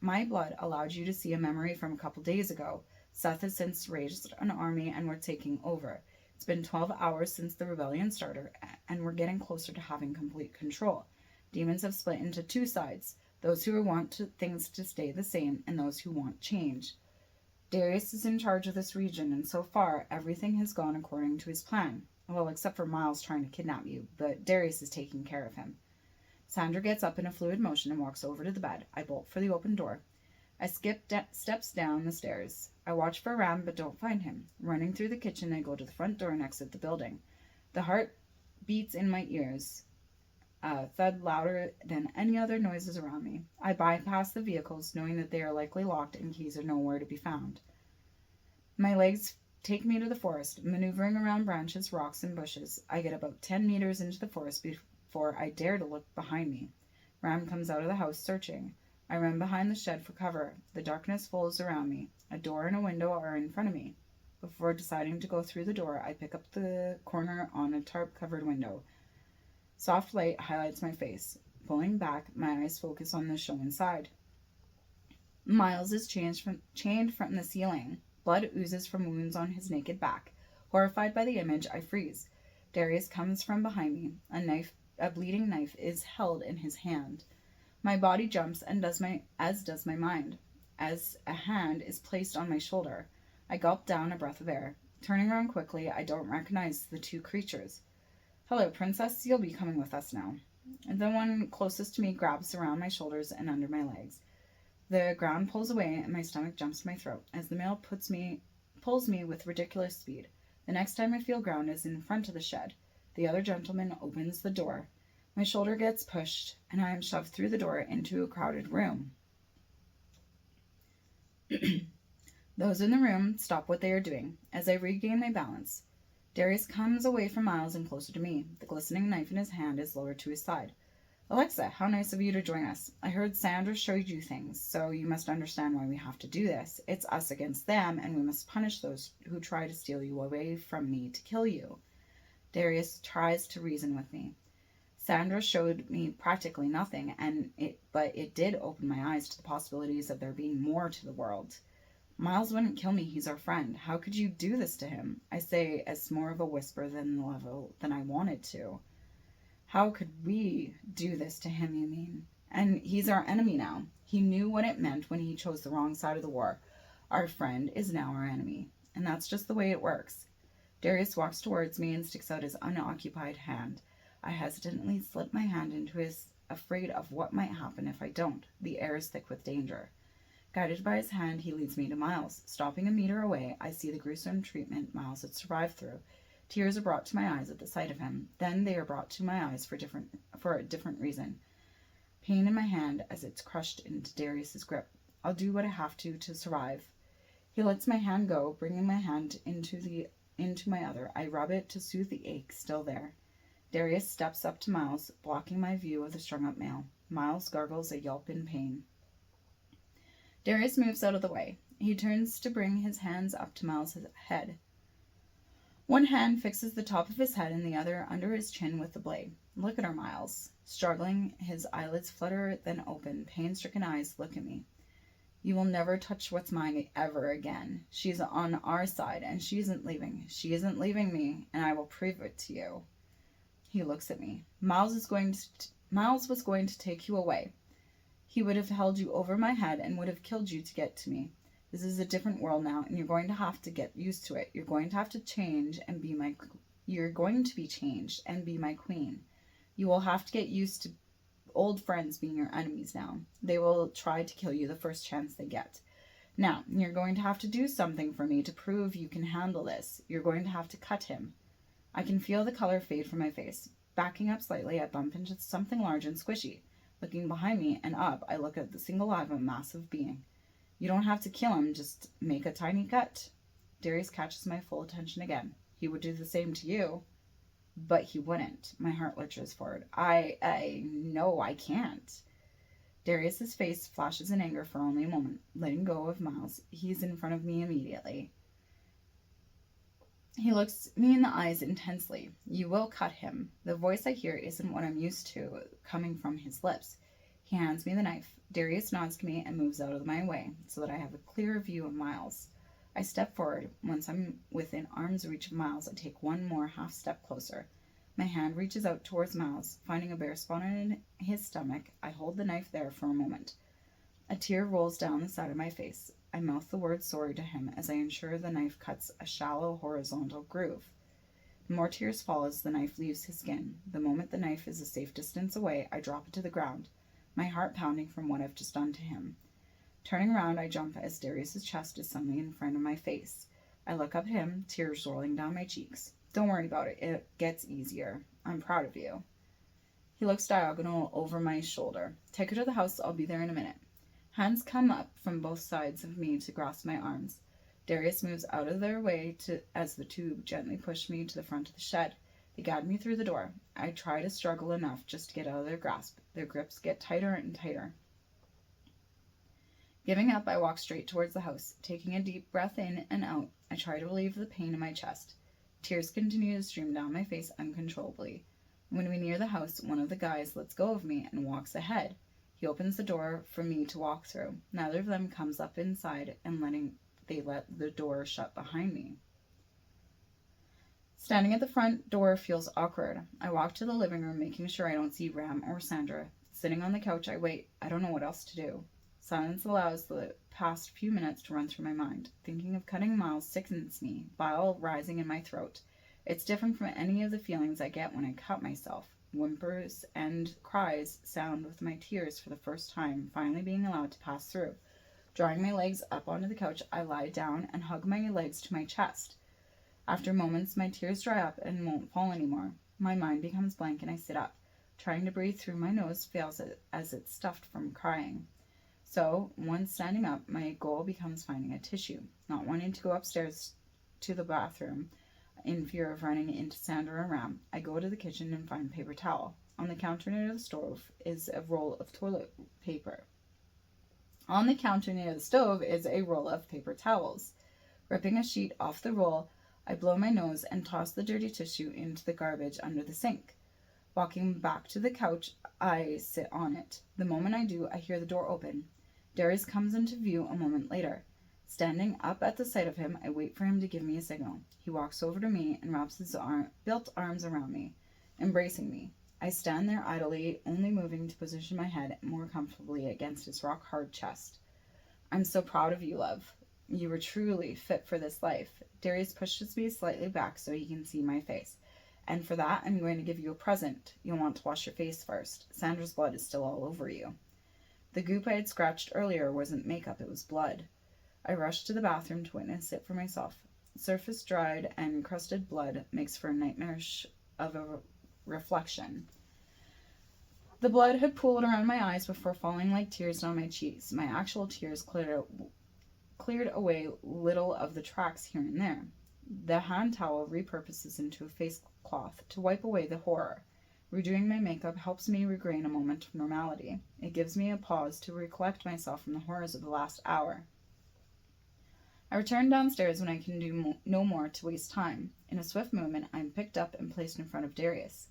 My blood allowed you to see a memory from a couple days ago. Seth has since raised an army and we're taking over. It's been 12 hours since the rebellion started, and we're getting closer to having complete control. Demons have split into two sides, those who want things to stay the same and those who want change. Darius is in charge of this region, and so far, everything has gone according to his plan. Well, except for Miles trying to kidnap you, but Darius is taking care of him. Sandra gets up in a fluid motion and walks over to the bed. I bolt for the open door. I skip steps down the stairs. I watch for Ram, but don't find him. Running through the kitchen, I go to the front door and exit the building. The heart beats in my ears, thud louder than any other noises around me. I bypass the vehicles, knowing that they are likely locked and keys are nowhere to be found. My legs take me to the forest, maneuvering around branches, rocks, and bushes. I get about 10 meters into the forest before I dare to look behind me. Ram comes out of the house searching. I run behind the shed for cover. The darkness folds around me. A door and a window are in front of me. Before deciding to go through the door, I pick up the corner on a tarp-covered window. Soft light highlights my face. Pulling back, my eyes focus on the show inside. Miles is chained from the ceiling. Blood oozes from wounds on his naked back. Horrified by the image, I freeze. Darius comes from behind me. A bleeding knife is held in his hand. My body jumps, as does my mind, as a hand is placed on my shoulder. I gulp down a breath of air. Turning around quickly, I don't recognize the two creatures. Hello, Princess. You'll be coming with us now. The one closest to me grabs around my shoulders and under my legs. The ground pulls away, and my stomach jumps to my throat as the male pulls me with ridiculous speed. The next time I feel ground is in front of the shed. The other gentleman opens the door. My shoulder gets pushed, and I am shoved through the door into a crowded room. Those in the room stop what they are doing as I regain my balance. Darius comes away from Miles and closer to me. The glistening knife in his hand is lowered to his side. Alexa, how nice of you to join us. I heard Sandra showed you things, so you must understand why we have to do this. It's us against them, and we must punish those who try to steal you away from me to kill you. Darius tries to reason with me. Sandra showed me practically nothing, but it did open my eyes to the possibilities of there being more to the world. Miles wouldn't kill me. He's our friend. How could you do this to him? I say as more of a whisper than I wanted to. How could we do this to him, you mean? And he's our enemy now. He knew what it meant when he chose the wrong side of the war. Our friend is now our enemy. And that's just the way it works. Darius walks towards me and sticks out his unoccupied hand. I hesitantly slip my hand into his, afraid of what might happen if I don't. The air is thick with danger. Guided by his hand, he leads me to Miles. Stopping a meter away, I see the gruesome treatment Miles had survived through. Tears are brought to my eyes at the sight of him. Then they are brought to my eyes for a different reason. Pain in my hand as it's crushed into Darius's grip. I'll do what I have to survive. He lets my hand go, bringing my hand into my other. I rub it to soothe the ache still there. Darius steps up to Miles, blocking my view of the strung-up male. Miles gargles a yelp in pain. Darius moves out of the way. He turns to bring his hands up to Miles' head. One hand fixes the top of his head and the other under his chin with the blade. Look at her, Miles. Struggling, his eyelids flutter, then open. Pain-stricken eyes look at me. You will never touch what's mine ever again. She's on our side, and she isn't leaving. She isn't leaving me, and I will prove it to you. He looks at me. Miles was going to take you away. He would have held you over my head and would have killed you to get to me. This is a different world now, and you're going to have to get used to it. You're going to have to change and be my... You're going to be changed and be my queen. You will have to get used to old friends being your enemies now. They will try to kill you the first chance they get. Now, you're going to have to do something for me to prove you can handle this. You're going to have to cut him. I can feel the color fade from my face. Backing up slightly, I bump into something large and squishy. Looking behind me and up, I look at the single eye of a massive being. You don't have to kill him, just make a tiny cut. Darius catches my full attention again. He would do the same to you. But he wouldn't. My heart lurches forward. No, I can't. Darius's face flashes in anger for only a moment. Letting go of Miles, he's in front of me immediately. He looks me in the eyes intensely. You will cut him. The voice I hear isn't what I'm used to coming from his lips. He hands me the knife. Darius nods to me and moves out of my way so that I have a clearer view of Miles. I step forward. Once I'm within arm's reach of Miles, I take one more half step closer. My hand reaches out towards Miles. Finding a bare spot in his stomach, I hold the knife there for a moment. A tear rolls down the side of my face. I mouth the word sorry to him as I ensure the knife cuts a shallow horizontal groove. More tears fall as the knife leaves his skin. The moment the knife is a safe distance away, I drop it to the ground, my heart pounding from what I've just done to him. Turning around, I jump as Darius's chest is suddenly in front of my face. I look up at him, tears rolling down my cheeks. Don't worry about it. It gets easier. I'm proud of you. He looks diagonal over my shoulder. Take her to the house. I'll be there in a minute. Hands come up from both sides of me to grasp my arms. Darius moves out of their way as the two gently push me to the front of the shed. They guide me through the door. I try to struggle enough just to get out of their grasp. Their grips get tighter and tighter. Giving up, I walk straight towards the house. Taking a deep breath in and out, I try to relieve the pain in my chest. Tears continue to stream down my face uncontrollably. When we near the house, one of the guys lets go of me and walks ahead. He opens the door for me to walk through. Neither of them comes up inside and they let the door shut behind me. Standing at the front door feels awkward. I walk to the living room, making sure I don't see Ram or Sandra. Sitting on the couch, I wait. I don't know what else to do. Silence allows the past few minutes to run through my mind. Thinking of cutting Miles sickens me, bile rising in my throat. It's different from any of the feelings I get when I cut myself. Whimpers and cries sound with my tears for the first time, finally being allowed to pass through. Drawing my legs up onto the couch, I lie down and hug my legs to my chest. After moments, my tears dry up and won't fall anymore. My mind becomes blank and I sit up. Trying to breathe through my nose fails as it's stuffed from crying. So, once standing up, my goal becomes finding a tissue. Not wanting to go upstairs to the bathroom in fear of running into Sandra and Ram, I go to the kitchen and find paper towel. On the counter near the stove is a roll of toilet paper. On the counter near the stove is a roll of paper towels. Ripping a sheet off the roll, I blow my nose and toss the dirty tissue into the garbage under the sink. Walking back to the couch, I sit on it. The moment I do, I hear the door open. Darius comes into view a moment later. Standing up at the sight of him, I wait for him to give me a signal. He walks over to me and wraps his built arms around me, embracing me. I stand there idly, only moving to position my head more comfortably against his rock-hard chest. I'm so proud of you, love. You were truly fit for this life. Darius pushes me slightly back so he can see my face. And for that, I'm going to give you a present. You'll want to wash your face first. Sandra's blood is still all over you. The goop I had scratched earlier wasn't makeup, it was blood. I rushed to the bathroom to witness it for myself. Surface dried and crusted blood makes for a nightmarish of a reflection. The blood had pooled around my eyes before falling like tears down my cheeks. My actual tears cleared away little of the tracks here and there. The hand towel repurposes into a face cloth to wipe away the horror. Redoing my makeup helps me regain a moment of normality. It gives me a pause to recollect myself from the horrors of the last hour. I return downstairs when I can do no more to waste time. In a swift movement, I am picked up and placed in front of Darius.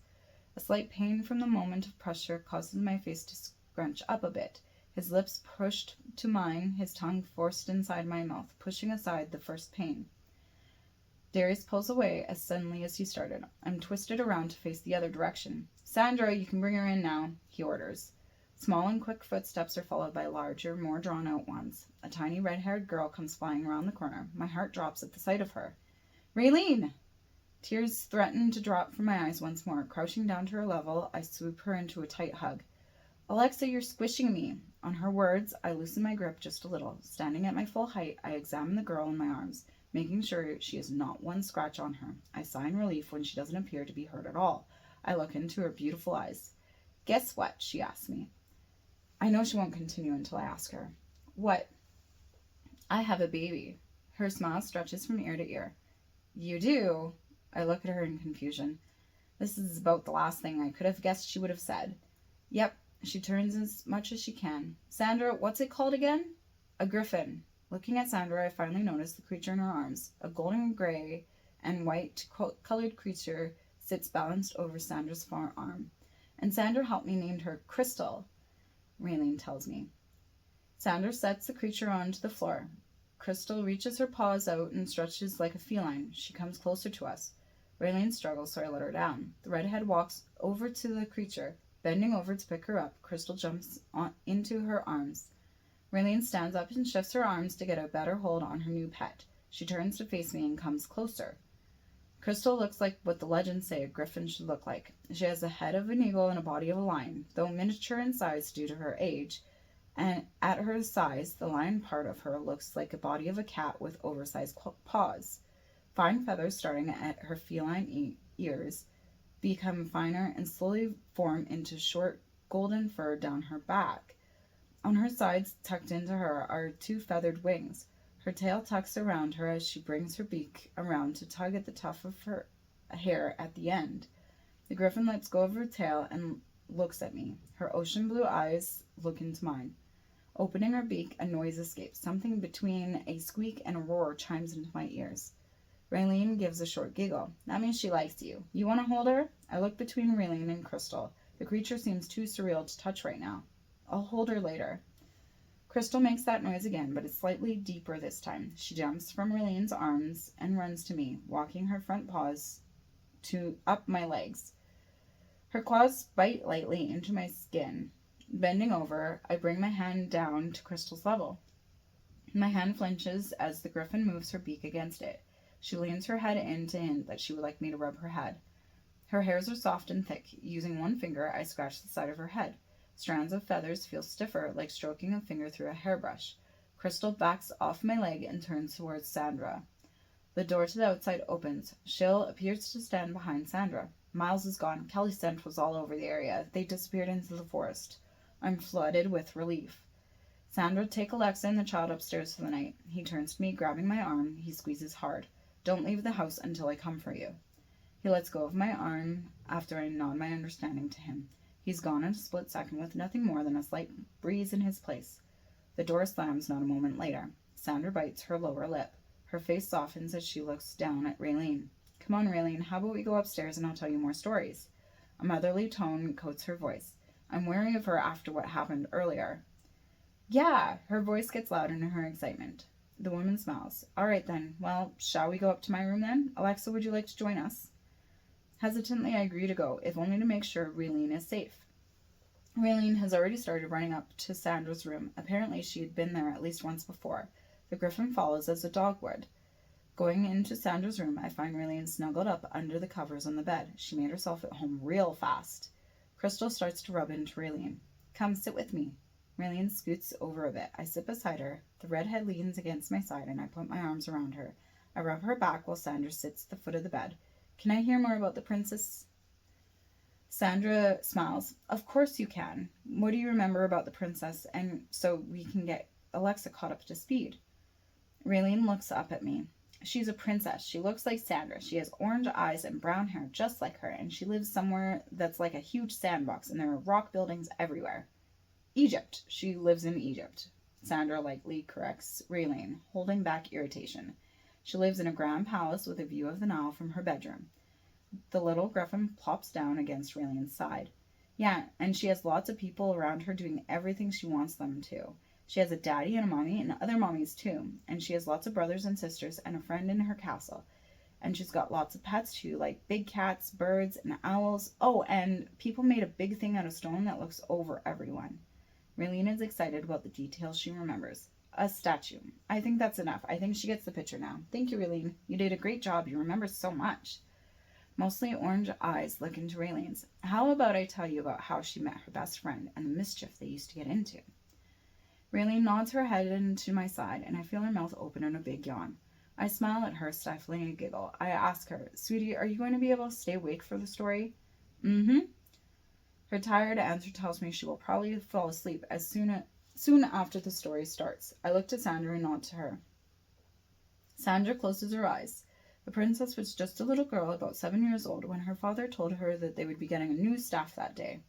A slight pain from the moment of pressure causes my face to scrunch up a bit. His lips pushed to mine, his tongue forced inside my mouth, pushing aside the first pain. Darius pulls away as suddenly as he started. I'm twisted around to face the other direction. Sandra, you can bring her in now, he orders. Small and quick footsteps are followed by larger, more drawn-out ones. A tiny red-haired girl comes flying around the corner. My heart drops at the sight of her. Raylene! Tears threaten to drop from my eyes once more. Crouching down to her level, I swoop her into a tight hug. Alexa, you're squishing me. On her words, I loosen my grip just a little. Standing at my full height, I examine the girl in my arms. making sure she has not one scratch on her. I sigh in relief when she doesn't appear to be hurt at all. I look into her beautiful eyes. Guess what? She asks me. I know she won't continue until I ask her. What? I have a baby. Her smile stretches from ear to ear. You do? I look at her in confusion. This is about the last thing I could have guessed she would have said. Yep. She turns as much as she can. Sandra, what's it called again? A griffin. Looking at Sandra, I finally notice the creature in her arms. A golden gray and white colored creature sits balanced over Sandra's forearm. And Sandra helped me name her Crystal, Raylene tells me. Sandra sets the creature onto the floor. Crystal reaches her paws out and stretches like a feline. She comes closer to us. Raylene struggles, so I let her down. The redhead walks over to the creature. Bending over to pick her up, Crystal jumps into her arms. Raylene stands up and shifts her arms to get a better hold on her new pet. She turns to face me and comes closer. Crystal looks like what the legends say a griffin should look like. She has the head of an eagle and a body of a lion, though miniature in size due to her age. And at her size, the lion part of her looks like a body of a cat with oversized paws. Fine feathers starting at her feline ears become finer and slowly form into short golden fur down her back. On her sides, tucked into her, are 2 feathered wings. Her tail tucks around her as she brings her beak around to tug at the tuft of her hair at the end. The griffin lets go of her tail and looks at me. Her ocean blue eyes look into mine. Opening her beak, a noise escapes. Something between a squeak and a roar chimes into my ears. Raylene gives a short giggle. That means she likes you. You want to hold her? I look between Raylene and Crystal. The creature seems too surreal to touch right now. I'll hold her later. Crystal makes that noise again, but it's slightly deeper this time. She jumps from Raylene's arms and runs to me, walking her front paws up my legs. Her claws bite lightly into my skin. Bending over, I bring my hand down to Crystal's level. My hand flinches as the griffin moves her beak against it. She leans her head in to hint that she would like me to rub her head. Her hairs are soft and thick. Using one finger, I scratch the side of her head. Strands of feathers feel stiffer, like stroking a finger through a hairbrush. Crystal backs off my leg and turns towards Sandra. The door to the outside opens. Shill appears to stand behind Sandra. Miles is gone. Kelly's scent was all over the area. They disappeared into the forest. I'm flooded with relief. Sandra, take Alexa and the child upstairs for the night. He turns to me, grabbing my arm. He squeezes hard. Don't leave the house until I come for you. He lets go of my arm after I nod my understanding to him. He's gone in a split second with nothing more than a slight breeze in his place. The door slams not a moment later. Sandra bites her lower lip. Her face softens as she looks down at Raylene. Come on, Raylene, how about we go upstairs and I'll tell you more stories? A motherly tone coats her voice. I'm wary of her after what happened earlier. Yeah, her voice gets louder in her excitement. The woman smiles. All right then. Well, shall we go up to my room then? Alexa, would you like to join us? Hesitantly, I agree to go, if only to make sure Raylene is safe. Raylene has already started running up to Sandra's room. Apparently, she had been there at least once before. The griffin follows as a dog would. Going into Sandra's room, I find Raylene snuggled up under the covers on the bed. She made herself at home real fast. Crystal starts to rub into Raylene. Come, sit with me. Raylene scoots over a bit. I sit beside her. The redhead leans against my side, and I put my arms around her. I rub her back while Sandra sits at the foot of the bed. Can I hear more about the princess? Sandra smiles. Of course you can. What do you remember about the princess? And so we can get Alexa caught up to speed. Raylene looks up at me. She's a princess. She looks like Sandra. She has orange eyes and brown hair just like her, and she lives somewhere that's like a huge sandbox, and there are rock buildings everywhere. Egypt. She lives in Egypt. Sandra lightly corrects Raylene, holding back irritation. She lives in a grand palace with a view of the Nile from her bedroom. The little griffin plops down against Raylene's side. Yeah, and she has lots of people around her doing everything she wants them to. She has a daddy and a mommy and other mommies too. And she has lots of brothers and sisters and a friend in her castle. And she's got lots of pets too, like big cats, birds, and owls. Oh, and people made a big thing out of stone that looks over everyone. Raylene is excited about the details she remembers. A statue. I think that's enough. I think she gets the picture now. Thank you, Raylene. You did a great job. You remember so much. Mostly orange eyes look into Raylene's. How about I tell you about how she met her best friend and the mischief they used to get into? Raylene nods her head into my side, and I feel her mouth open in a big yawn. I smile at her, stifling a giggle. I ask her, "Sweetie, are you going to be able to stay awake for the story?" "Mm-hmm." Her tired answer tells me she will probably fall asleep as soon after the story starts. I look to Sandra and nod to her. Sandra closes her eyes. The princess was just a little girl, about 7 years old, when her father told her that they would be getting a new staff that day.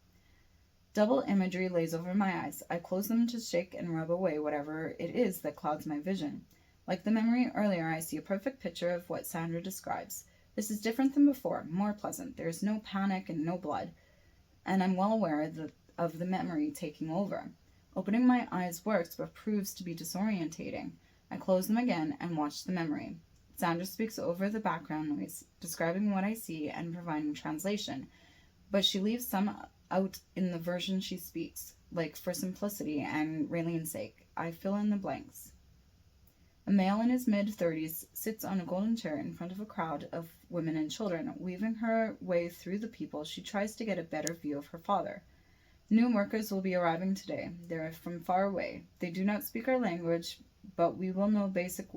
Double imagery lays over my eyes. I close them to shake and rub away whatever it is that clouds my vision. Like the memory earlier, I see a perfect picture of what Sandra describes. This is different than before, more pleasant. There is no panic and no blood, and I'm well aware of the memory taking over. Opening my eyes works, but proves to be disorientating. I close them again and watch the memory. Sandra speaks over the background noise, describing what I see and providing translation, but she leaves some out in the version she speaks, like for simplicity and Raylene's sake. I fill in the blanks. A male in his mid-30s sits on a golden chair in front of a crowd of women and children. Weaving her way through the people, she tries to get a better view of her father. New workers will be arriving today. They are from far away. They do not speak our language, but we'll know basic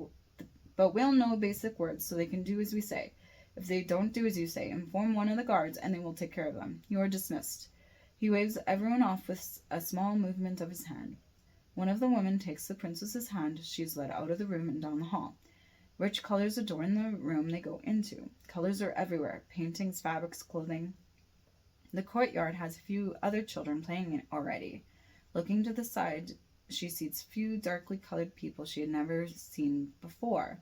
words so they can do as we say. If they don't do as you say, inform one of the guards and they will take care of them. You are dismissed. He waves everyone off with a small movement of his hand. One of the women takes the princess's hand. She is led out of the room and down the hall. Rich colors adorn the room they go into. Colors are everywhere. Paintings, fabrics, clothing. The courtyard has a few other children playing it already. Looking to the side, she sees few darkly colored people she had never seen before.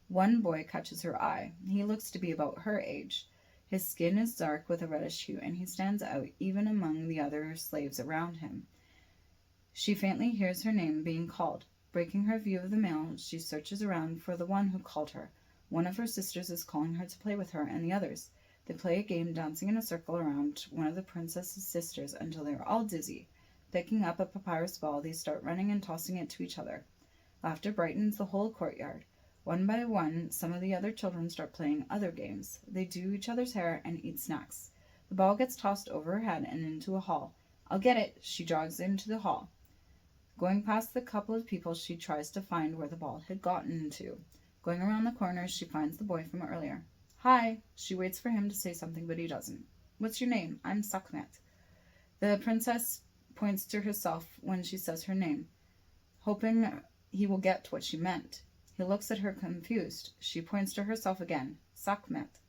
One boy catches her eye. He looks to be about her age. His skin is dark with a reddish hue, and he stands out even among the other slaves around him. She faintly hears her name being called. Breaking her view of the male, she searches around for the one who called her. One of her sisters is calling her to play with her and the others. They play a game, dancing in a circle around one of the princess's sisters until they are all dizzy. Picking up a papyrus ball, they start running and tossing it to each other. Laughter brightens the whole courtyard. One by one, some of the other children start playing other games. They do each other's hair and eat snacks. The ball gets tossed over her head and into a hall. "I'll get it." She jogs into the hall. Going past the couple of people, she tries to find where the ball had gotten into. Going around the corner, she finds the boy from earlier. "Hi." She waits for him to say something, but he doesn't. "What's your name?" "I'm Sakmet." The princess points to herself when she says her name, hoping he will get what she meant. He looks at her confused. She points to herself again. "Sakmet."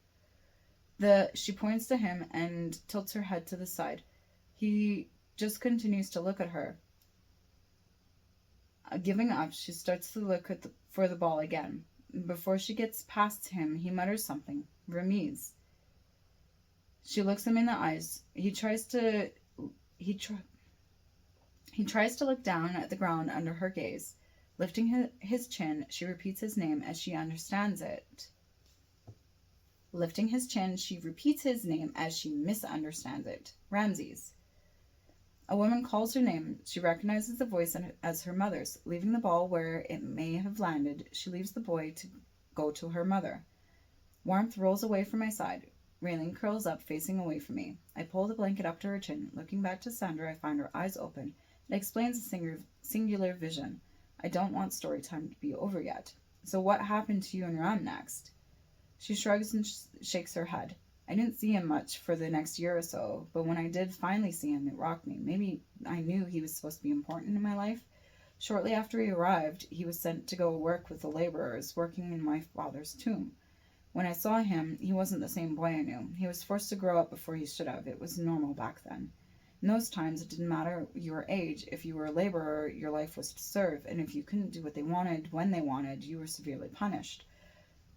She points to him and tilts her head to the side. He just continues to look at her. Giving up, she starts to look for the ball again. Before she gets past him, he mutters something. "Ramiz." She looks him in the eyes. He tries to look down at the ground under her gaze. Lifting his chin, she repeats his name as she understands it. Lifting his chin, she repeats his name as she misunderstands it. "Ramses." A woman calls her name. She recognizes the voice as her mother's. Leaving the ball where it may have landed, she leaves the boy to go to her mother. Warmth rolls away from my side. Raylene curls up, facing away from me. I pull the blanket up to her chin. Looking back to Sandra, I find her eyes open. It explains a singular vision. I don't want story time to be over yet. "So what happened to you and Ram next?" She shrugs and shakes her head. "I didn't see him much for the next year or so, but when I did finally see him, it rocked me. Maybe I knew he was supposed to be important in my life. Shortly after he arrived, he was sent to go work with the laborers working in my father's tomb. When I saw him, he wasn't the same boy I knew. He was forced to grow up before he should have. It was normal back then. In those times, it didn't matter your age. If you were a laborer, your life was to serve, and if you couldn't do what they wanted when they wanted, you were severely punished.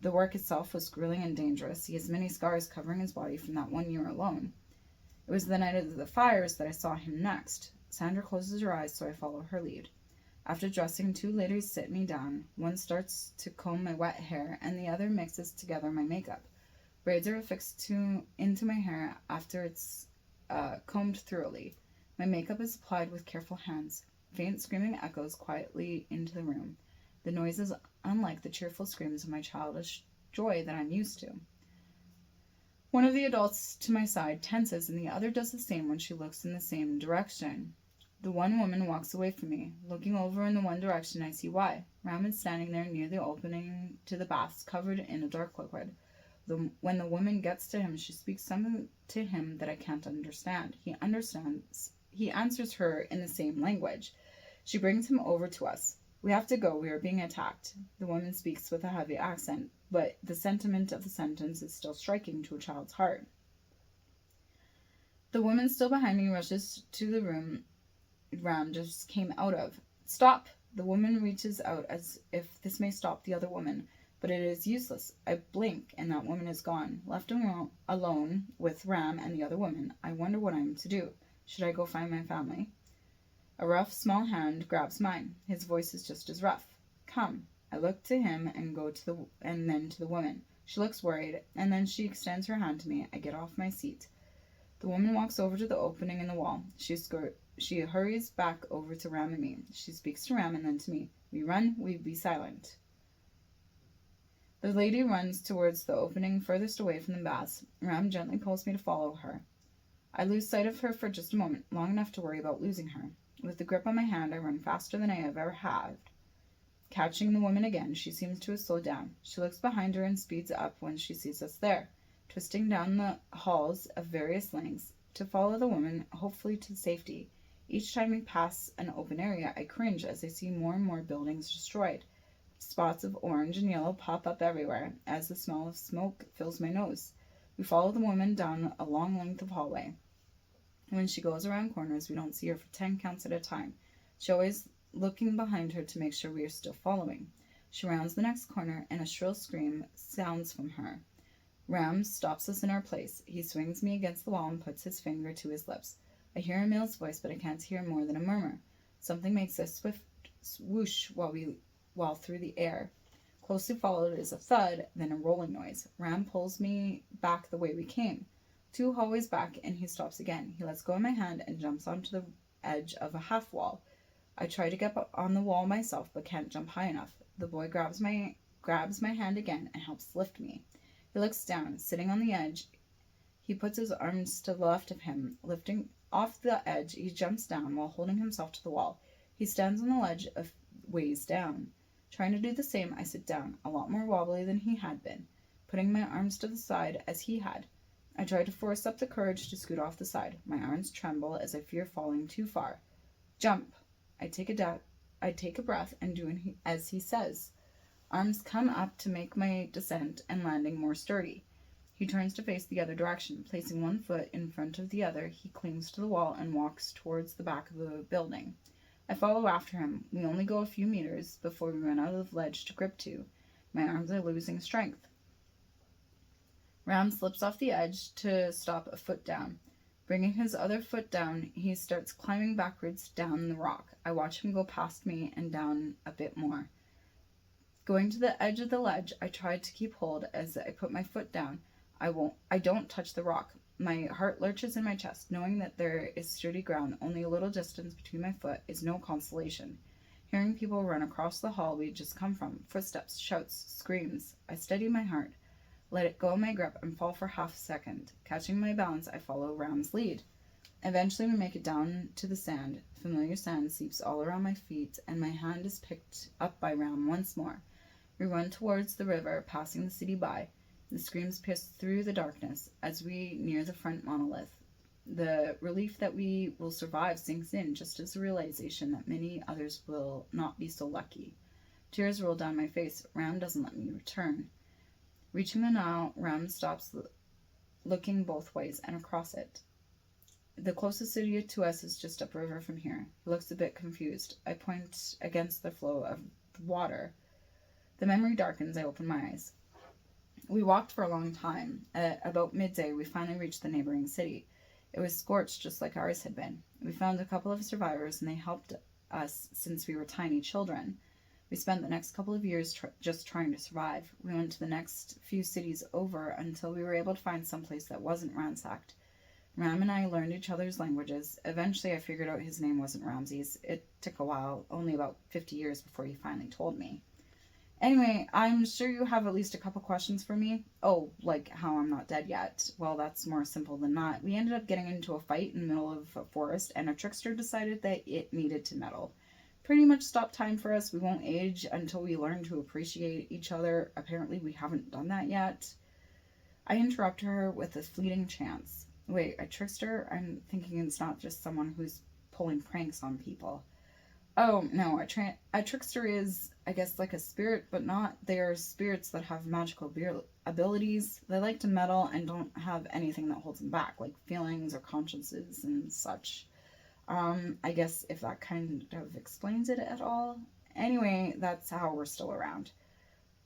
The work itself was grueling and dangerous. He has many scars covering his body from that 1 year alone. It was the night of the fires that I saw him next." Sandra closes her eyes, so I follow her lead. After dressing, 2 ladies sit me down. One starts to comb my wet hair, and the other mixes together my makeup. Braids are affixed into my hair after it's combed thoroughly. My makeup is applied with careful hands. Faint screaming echoes quietly into the room. The noise is unlike the cheerful screams of my childish joy that I'm used to. One of the adults to my side tenses, and the other does the same when she looks in the same direction. The one woman walks away from me. Looking over in the one direction, I see why. Ram is standing there near the opening to the baths, covered in a dark liquid. When the woman gets to him, she speaks something to him that I can't understand. He understands. He answers her in the same language. She brings him over to us. We have to go. We are being attacked. The woman speaks with a heavy accent, but the sentiment of the sentence is still striking to a child's heart. The woman still behind me rushes to the room Ram just came out of. Stop! The woman reaches out as if this may stop the other woman, but it is useless. I blink, and that woman is gone. Left alone with Ram and the other woman, I wonder what I am to do. Should I go find my family? A rough, small hand grabs mine. His voice is just as rough. Come. I look to him and then to the woman. She looks worried, and then she extends her hand to me. I get off my seat. The woman walks over to the opening in the wall. She hurries back over to Ram and me. She speaks to Ram and then to me. We run, we be silent. The lady runs towards the opening furthest away from the baths. Ram gently pulls me to follow her. I lose sight of her for just a moment, long enough to worry about losing her. With the grip on my hand, I run faster than I have ever had. Catching the woman again, she seems to have slowed down. She looks behind her and speeds up when she sees us there, twisting down the halls of various lengths to follow the woman, hopefully to safety. Each time we pass an open area, I cringe as I see more and more buildings destroyed. Spots of orange and yellow pop up everywhere as the smell of smoke fills my nose. We follow the woman down a long length of hallway. When she goes around corners, we don't see her for 10 counts at a time. She always looking behind her to make sure we are still following. She rounds the next corner, and a shrill scream sounds from her. Ram stops us in our place. He swings me against the wall and puts his finger to his lips. I hear a male's voice, but I can't hear more than a murmur. Something makes a swift swoosh while through the air. Closely followed is a thud, then a rolling noise. Ram pulls me back the way we came. 2 hallways back, and he stops again. He lets go of my hand and jumps onto the edge of a half wall. I try to get on the wall myself, but can't jump high enough. The boy grabs my hand again and helps lift me. He looks down, sitting on the edge. He puts his arms to the left of him. Lifting off the edge, he jumps down while holding himself to the wall. He stands on the ledge a ways down. Trying to do the same, I sit down, a lot more wobbly than he had been, putting my arms to the side as he had. I try to force up the courage to scoot off the side. My arms tremble as I fear falling too far. Jump! I take a breath and do as he says. Arms come up to make my descent and landing more sturdy. He turns to face the other direction. Placing one foot in front of the other, he clings to the wall and walks towards the back of the building. I follow after him. We only go a few meters before we run out of the ledge to grip to. My arms are losing strength. Ram slips off the edge to stop a foot down. Bringing his other foot down, he starts climbing backwards down the rock. I watch him go past me and down a bit more. Going to the edge of the ledge, I try to keep hold as I put my foot down. I don't touch the rock. My heart lurches in my chest. Knowing that there is sturdy ground only a little distance between my foot is no consolation. Hearing people run across the hall we had just come from, footsteps, shouts, screams, I steady my heart, let it go of my grip, and fall for half a second. Catching my balance, I follow Ram's lead. Eventually we make it down to the sand. Familiar sand seeps all around my feet, and my hand is picked up by Ram once more. We run towards the river, passing the city by. The screams pierce through the darkness as we near the front monolith. The relief that we will survive sinks in, just as the realization that many others will not be so lucky. Tears roll down my face. Ram doesn't let me return. Reaching the Nile, Ram stops looking both ways and across it. The closest city to us is just upriver from here. He looks a bit confused. I point against the flow of the water. The memory darkens. I open my eyes. We walked for a long time. At about midday, we finally reached the neighboring city. It was scorched just like ours had been. We found a couple of survivors, and they helped us since we were tiny children. We spent the next couple of years just trying to survive. We went to the next few cities over until we were able to find someplace that wasn't ransacked. Ram and I learned each other's languages. Eventually, I figured out his name wasn't Ramses. It took a while, only about 50 years before he finally told me. Anyway, I'm sure you have at least a couple questions for me. Oh, like how I'm not dead yet. Well, that's more simple than that. We ended up getting into a fight in the middle of a forest, and a trickster decided that it needed to meddle. Pretty much stopped time for us. We won't age until we learn to appreciate each other. Apparently, we haven't done that yet. I interrupt her with a fleeting chance. Wait, a trickster? I'm thinking it's not just someone who's pulling pranks on people. Oh, no, a trickster is, I guess, like a spirit, but not. They are spirits that have magical abilities. They like to meddle and don't have anything that holds them back, like feelings or consciences and such. I guess if that kind of explains it at all. Anyway, that's how we're still around.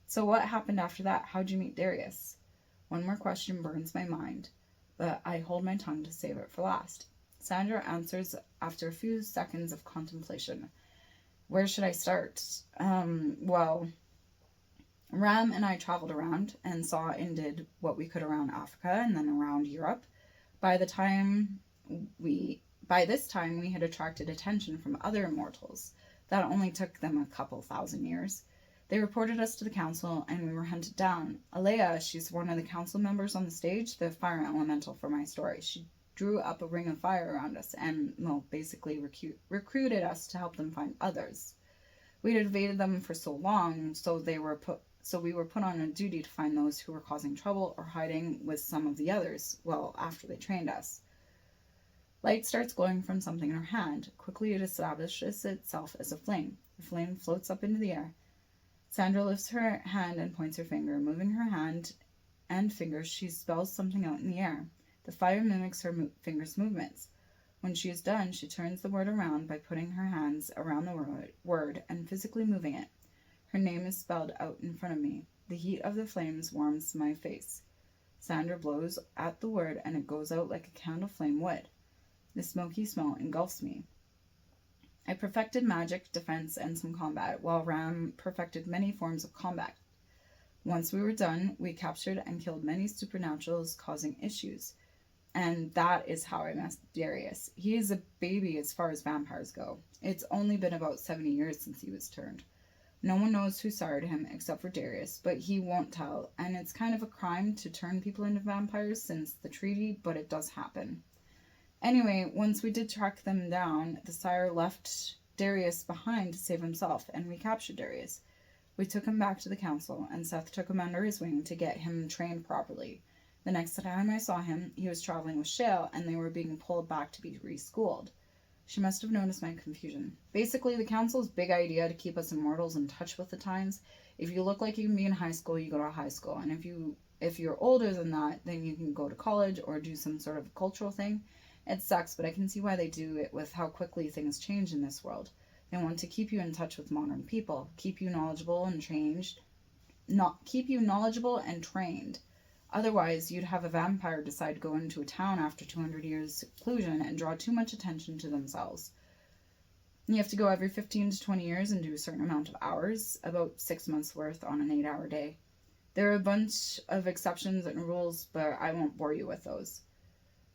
So what happened after that? How'd you meet Darius? One more question burns my mind, but I hold my tongue to save it for last. Sandra answers after a few seconds of contemplation. Where should I start? Well, Ram and I traveled around and saw and did what we could around Africa and then around Europe. By the time by this time we had attracted attention from other immortals. That only took them a couple thousand years. They reported us to the council and we were hunted down. Alea, she's one of the council members on the stage, the fire elemental for my story. She drew up a ring of fire around us and, well, basically recruited us to help them find others. We'd evaded them for so long, so we were put on a duty to find those who were causing trouble or hiding with some of the others, well, after they trained us. Light starts glowing from something in her hand. Quickly it establishes itself as a flame. The flame floats up into the air. Sandra lifts her hand and points her finger. Moving her hand and fingers, she spells something out in the air. The fire mimics her fingers' movements. When she is done, she turns the word around by putting her hands around the word and physically moving it. Her name is spelled out in front of me. The heat of the flames warms my face. Sandra blows at the word and it goes out like a candle flame would. The smoky smell engulfs me. I perfected magic, defense, and some combat, while Ram perfected many forms of combat. Once we were done, we captured and killed many supernaturals causing issues. And that is how I met Darius. He is a baby as far as vampires go. It's only been about 70 years since he was turned. No one knows who sired him except for Darius, but he won't tell. And it's kind of a crime to turn people into vampires since the treaty, but it does happen. Anyway, once we did track them down, the sire left Darius behind to save himself, and we captured Darius. We took him back to the council, and Seth took him under his wing to get him trained properly. The next time I saw him, he was traveling with Shale, and they were being pulled back to be reschooled. She must have noticed my confusion. Basically, the council's big idea to keep us immortals in touch with the times. If you look like you can be in high school, you go to high school. And if you're older than that, then you can go to college or do some sort of cultural thing. It sucks, but I can see why they do it with how quickly things change in this world. They want to keep you in touch with modern people, keep you knowledgeable and trained. Otherwise, you'd have a vampire decide to go into a town after 200 years seclusion and draw too much attention to themselves. You have to go every 15 to 20 years and do a certain amount of hours, about 6 months worth on an 8-hour day. There are a bunch of exceptions and rules, but I won't bore you with those.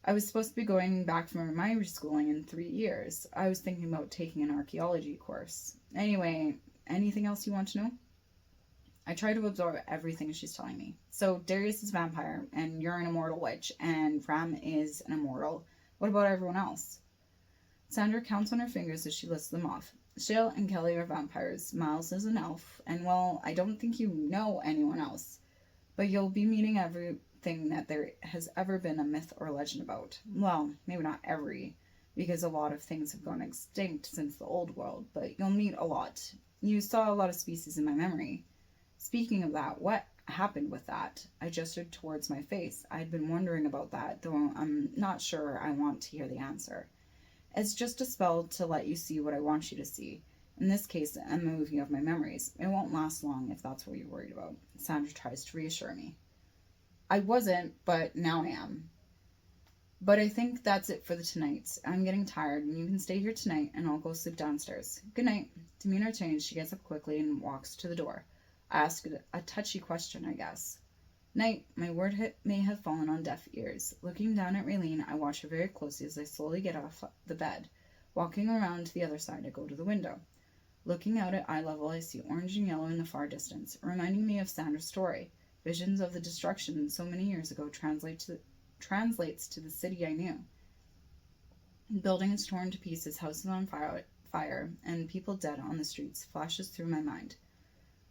I was supposed to be going back for my reschooling in 3 years. I was thinking about taking an archaeology course. Anyway, anything else you want to know? I try to absorb everything she's telling me. So Darius is a vampire, and you're an immortal witch, and Ram is an immortal. What about everyone else? Sandra counts on her fingers as she lists them off. Shale and Kelly are vampires. Miles is an elf, and well, I don't think you know anyone else. But you'll be meeting everything that there has ever been a myth or legend about. Well, maybe not every, because a lot of things have gone extinct since the old world, but you'll meet a lot. You saw a lot of species in my memory. Speaking of that, what happened with that? I gestured towards my face. I'd been wondering about that, though I'm not sure I want to hear the answer. It's just a spell to let you see what I want you to see. In this case, a movie of my memories. It won't last long if that's what you're worried about. Sandra tries to reassure me. I wasn't, but now I am. But I think that's it for the tonight. I'm getting tired, and you can stay here tonight, and I'll go sleep downstairs. Good night. Demeanor changed. She gets up quickly and walks to the door. I ask a touchy question, I guess. Night. My word may have fallen on deaf ears. Looking down at Raylene, I watch her very closely as I slowly get off the bed. Walking around to the other side, I go to the window. Looking out at eye level, I see orange and yellow in the far distance, reminding me of Sandra's story. Visions of the destruction so many years ago translates to the city I knew. Buildings torn to pieces, houses on fire, and people dead on the streets flashes through my mind.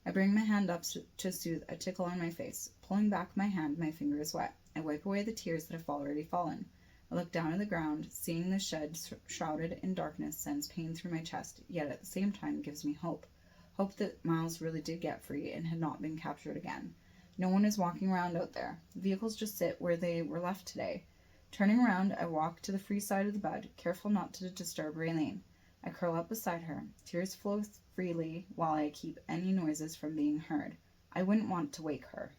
I bring my hand up to soothe a tickle on my face. Pulling back my hand, my finger is wet. I wipe away the tears that have already fallen. I look down at the ground. Seeing the shed shrouded in darkness sends pain through my chest, yet at the same time gives me hope. Hope that Miles really did get free and had not been captured again. No one is walking around out there. The vehicles just sit where they were left today. Turning around, I walk to the free side of the bed, careful not to disturb Raylene. I curl up beside her. Tears flow freely while I keep any noises from being heard. I wouldn't want to wake her.